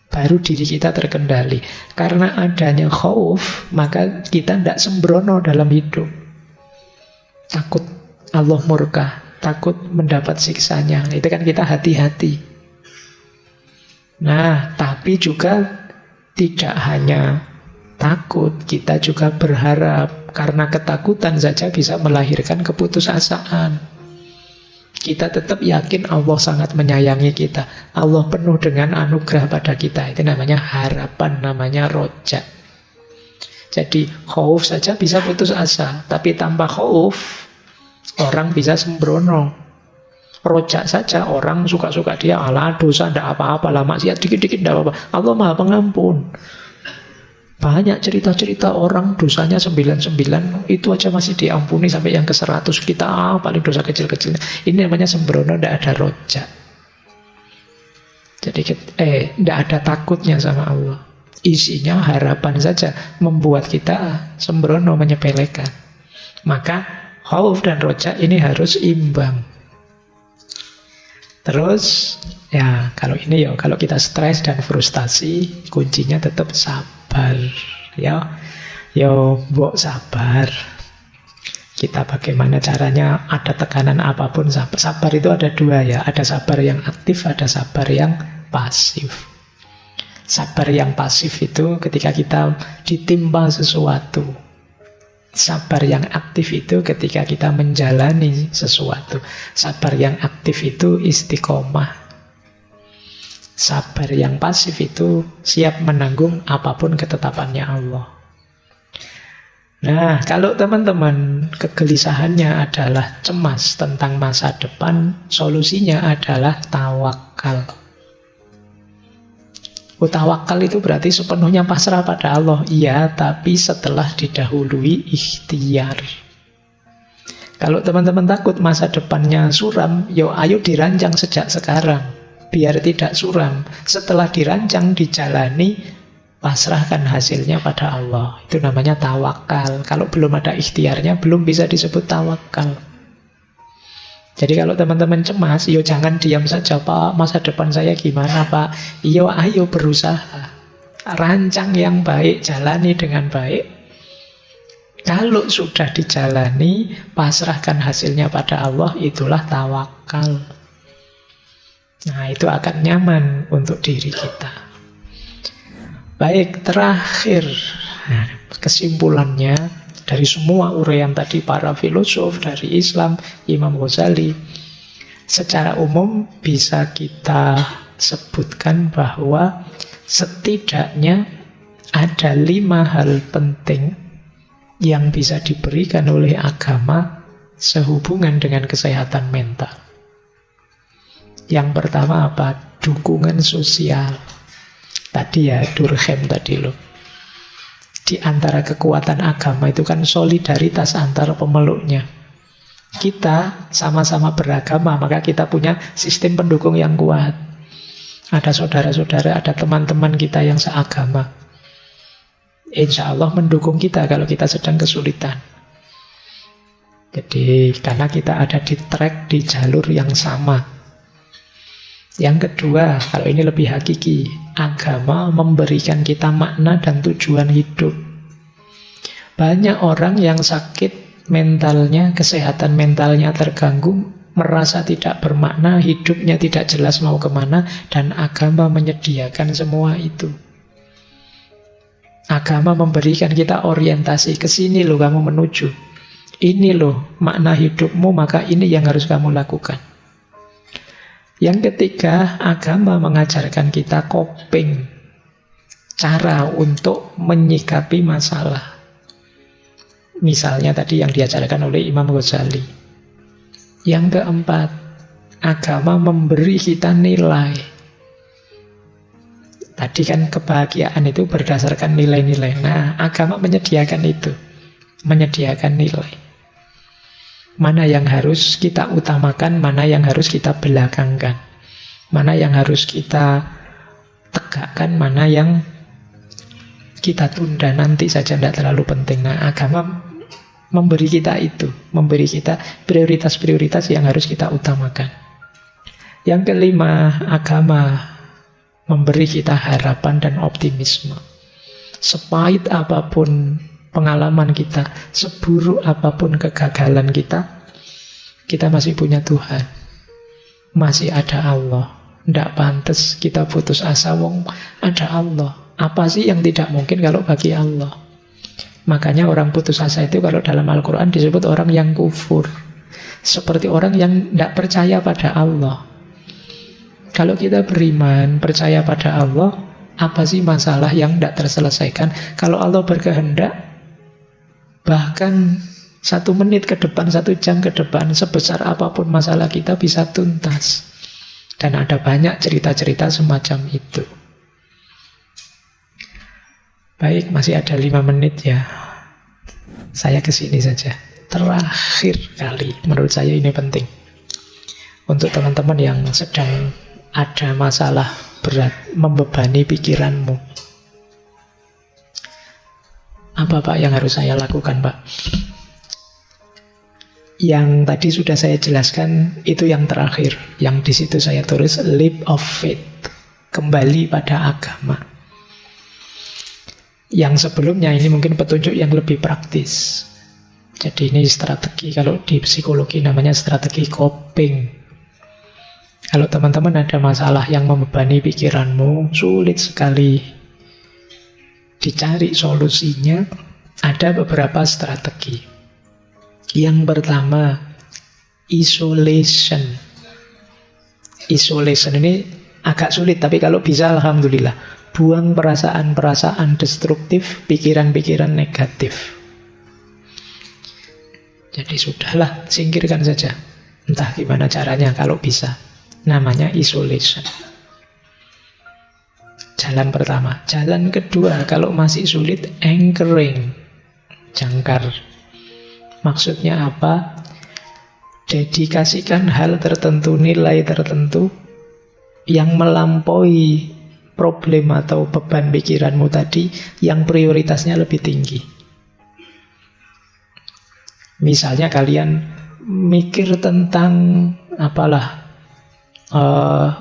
Speaker 1: Baru diri kita terkendali. Karena adanya khauf, maka kita tidak sembrono dalam hidup. Takut Allah murka, takut mendapat siksanya. Itu kan kita hati-hati. Nah, tapi juga tidak hanya takut, kita juga berharap. Karena ketakutan saja bisa melahirkan keputusasaan. Kita tetap yakin Allah sangat menyayangi kita. Allah penuh dengan anugerah pada kita. Itu namanya harapan, namanya roja. Jadi khauf saja bisa putus asa. Tapi tanpa khauf, orang bisa sembrono. Roja saja orang suka-suka dia, alah dosa tidak apa-apa lah, maksiat dikit-dikit tidak apa-apa. Allah Maha Pengampun. Banyak cerita-cerita orang dosanya 99, itu aja masih diampuni sampai yang ke 100. Kita paling dosa kecil-kecil. Ini namanya sembrono, tidak ada roja. Jadi tidak ada takutnya sama Allah. Isinya harapan saja, membuat kita sembrono, menyepelekan. Maka khauf dan roja ini harus imbang. Terus ya kalau ini ya, kalau kita stres dan frustasi, kuncinya tetap sabar. Ya, mbok sabar. Kita bagaimana caranya, ada tekanan apapun sabar. Sabar itu ada 2 ya, ada sabar yang aktif, ada sabar yang pasif. Sabar yang pasif itu ketika kita ditimpa sesuatu. Sabar yang aktif itu ketika kita menjalani sesuatu. Sabar yang aktif itu istiqomah. Sabar yang pasif itu siap menanggung apapun ketetapannya Allah. Nah, kalau teman-teman kegelisahannya adalah cemas tentang masa depan, solusinya adalah tawakal. Tawakal itu berarti sepenuhnya pasrah pada Allah. Iya, tapi setelah didahului ikhtiar. Kalau teman-teman takut masa depannya suram, ayo dirancang sejak sekarang. Biar tidak suram. Setelah dirancang, dijalani, pasrahkan hasilnya pada Allah. Itu namanya tawakal. Kalau belum ada ikhtiarnya, belum bisa disebut tawakal. Jadi kalau teman-teman cemas, jangan diam saja, Pak, masa depan saya gimana, Pak? Ayo berusaha. Rancang yang baik, jalani dengan baik. Kalau sudah dijalani, pasrahkan hasilnya pada Allah, itulah tawakal. Nah, itu akan nyaman untuk diri kita. Baik, terakhir. Nah, kesimpulannya, dari semua uraian tadi para filosof, dari Islam, Imam Ghazali, secara umum bisa kita sebutkan bahwa setidaknya ada 5 hal penting yang bisa diberikan oleh agama sehubungan dengan kesehatan mental. Yang pertama apa? Dukungan sosial. Tadi ya, Durkheim tadi loh. Di antara kekuatan agama itu kan solidaritas antara pemeluknya. Kita sama-sama beragama, maka kita punya sistem pendukung yang kuat. Ada saudara-saudara, ada teman-teman kita yang seagama. Insya Allah mendukung kita kalau kita sedang kesulitan. Jadi karena kita ada di track, di jalur yang sama. Yang kedua, kalau ini lebih hakiki, agama memberikan kita makna dan tujuan hidup. Banyak orang yang sakit mentalnya, kesehatan mentalnya terganggu, merasa tidak bermakna, hidupnya tidak jelas mau kemana, dan agama menyediakan semua itu. Agama memberikan kita orientasi, ke sini loh kamu menuju. Ini loh makna hidupmu, maka ini yang harus kamu lakukan. Yang ketiga, agama mengajarkan kita coping, cara untuk menyikapi masalah. Misalnya tadi yang diajarkan oleh Imam Ghazali. Yang keempat, agama memberi kita nilai. Tadi kan kebahagiaan itu berdasarkan nilai-nilai. Nah, agama menyediakan itu, menyediakan nilai. Mana yang harus kita utamakan, mana yang harus kita belakangkan. Mana yang harus kita tegakkan, mana yang kita tunda nanti saja, tidak terlalu penting. Nah, agama memberi kita itu, memberi kita prioritas-prioritas yang harus kita utamakan. Yang kelima, agama memberi kita harapan dan optimisme. Sepahit apapun pengalaman kita, seburuk apapun kegagalan kita masih punya Tuhan. Masih ada Allah. Tidak pantas kita putus asa, wong ada Allah. Apa sih yang tidak mungkin kalau bagi Allah? Makanya orang putus asa itu kalau dalam Al-Quran disebut orang yang kufur. Seperti orang yang tidak percaya pada Allah. Kalau kita beriman, percaya pada Allah, apa sih masalah yang tidak terselesaikan? Kalau Allah berkehendak, bahkan 1 menit ke depan, 1 jam ke depan, sebesar apapun masalah kita bisa tuntas. Dan ada banyak cerita-cerita semacam itu. Baik, masih ada 5 menit ya. Saya kesini saja. Terakhir kali, menurut saya ini penting. Untuk teman-teman yang sedang ada masalah berat, membebani pikiranmu. Apa Pak yang harus saya lakukan Pak? Yang tadi sudah saya jelaskan, itu yang terakhir. Yang di situ saya tulis leap of faith. Kembali pada agama. Yang sebelumnya ini mungkin petunjuk yang lebih praktis. Jadi ini strategi, kalau di psikologi namanya strategi coping. Kalau teman-teman ada masalah yang membebani pikiranmu, sulit sekali dicari solusinya, ada beberapa strategi. Yang pertama, isolation. Isolation ini agak sulit, tapi kalau bisa alhamdulillah. Buang perasaan-perasaan destruktif, pikiran-pikiran negatif. Jadi sudahlah, singkirkan saja. Entah gimana caranya kalau bisa. Namanya isolation. Jalan pertama. Jalan kedua, kalau masih sulit, anchoring. Jangkar. Maksudnya apa? Dedikasikan hal tertentu, nilai tertentu yang melampaui problem atau beban pikiranmu tadi, yang prioritasnya lebih tinggi. Misalnya kalian mikir tentang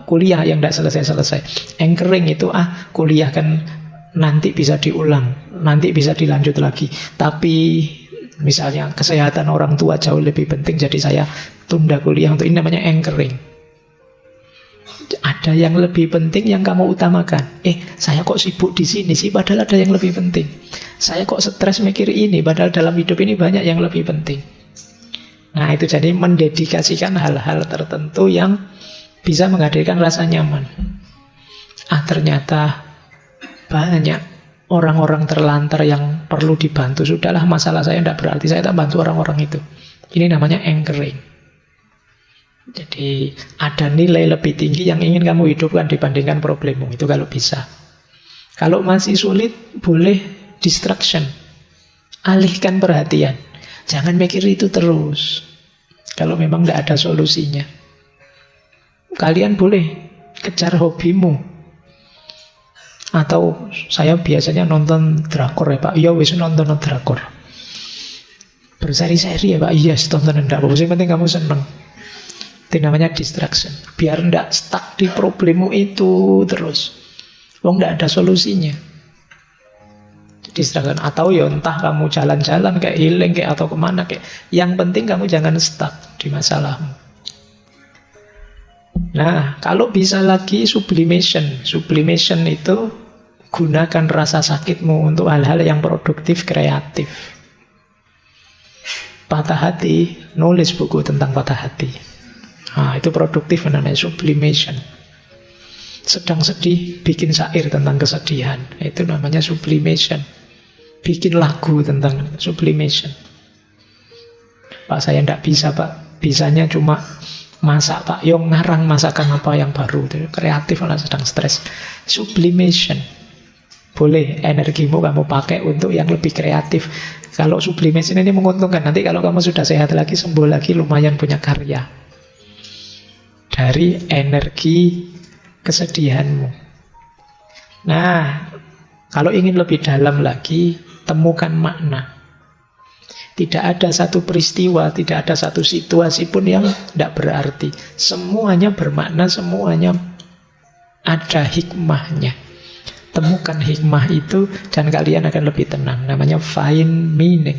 Speaker 1: kuliah yang tidak selesai-selesai. Anchoring itu, kuliah kan nanti bisa diulang, nanti bisa dilanjut lagi. Tapi misalnya kesehatan orang tua jauh lebih penting, jadi saya tunda kuliah untuk ini. Namanya anchoring. Ada yang lebih penting yang kamu utamakan. Saya kok sibuk di sini sih, padahal ada yang lebih penting. Saya kok stres mikir ini, padahal dalam hidup ini banyak yang lebih penting. Nah, itu jadi mendedikasikan hal-hal tertentu yang bisa menghadirkan rasa nyaman. Ternyata banyak orang-orang terlantar yang perlu dibantu. Sudahlah, masalah saya tidak berarti saya tak bantu orang-orang itu. Ini namanya anchoring. Jadi ada nilai lebih tinggi yang ingin kamu hidupkan dibandingkan problemmu. Itu kalau bisa. Kalau masih sulit, boleh distraction. Alihkan perhatian. Jangan mikir itu terus. Kalau memang tidak ada solusinya. Kalian boleh kejar hobimu. Atau saya biasanya nonton drakor ya Pak. Iya wis nonton drakor. Berseri-seri ya Pak. Iya tonton enggak. Yang penting kamu seneng. Itu namanya distraction. Biar enggak stuck di problemmu itu terus. Tidak ada solusinya. Distraction. Atau ya entah kamu jalan-jalan kayak healing kayak atau kemana kayak. Yang penting kamu jangan stuck di masalahmu. Nah, kalau bisa lagi sublimation. Sublimation itu gunakan rasa sakitmu untuk hal-hal yang produktif, kreatif. Patah hati, nulis buku tentang patah hati. Itu produktif, namanya sublimation. Sedang sedih, bikin syair tentang kesedihan. Itu namanya sublimation. Bikin lagu tentang sublimation. Pak, saya tidak bisa Pak. Bisanya cuma masak Pak. Yang ngarang masakan apa yang baru. Kreatif, malah sedang stres. Sublimation. Boleh energimu kamu pakai untuk yang lebih kreatif. Kalau sublimation ini menguntungkan. Nanti kalau kamu sudah sehat lagi, sembuh lagi, lumayan punya karya dari energi kesedihanmu. Nah, kalau ingin lebih dalam lagi, temukan makna. Tidak ada satu peristiwa, tidak ada satu situasi pun yang tidak berarti. Semuanya bermakna, semuanya ada hikmahnya. Temukan hikmah itu dan kalian akan lebih tenang. Namanya find meaning.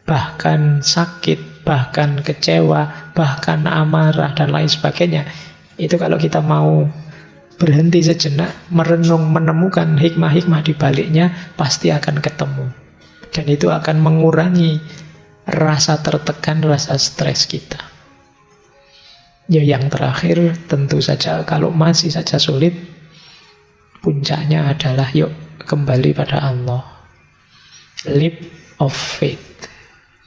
Speaker 1: Bahkan sakit, bahkan kecewa, bahkan amarah dan lain sebagainya. Itu kalau kita mau berhenti sejenak, merenung, menemukan hikmah-hikmah di baliknya, pasti akan ketemu. Dan itu akan mengurangi rasa tertekan, rasa stres kita. Ya, yang terakhir tentu saja kalau masih saja sulit, puncaknya adalah yuk kembali pada Allah. Leap of faith.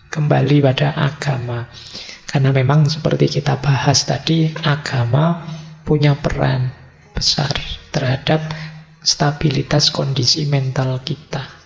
Speaker 1: Kembali pada agama. Karena memang seperti kita bahas tadi, agama punya peran besar terhadap stabilitas kondisi mental kita.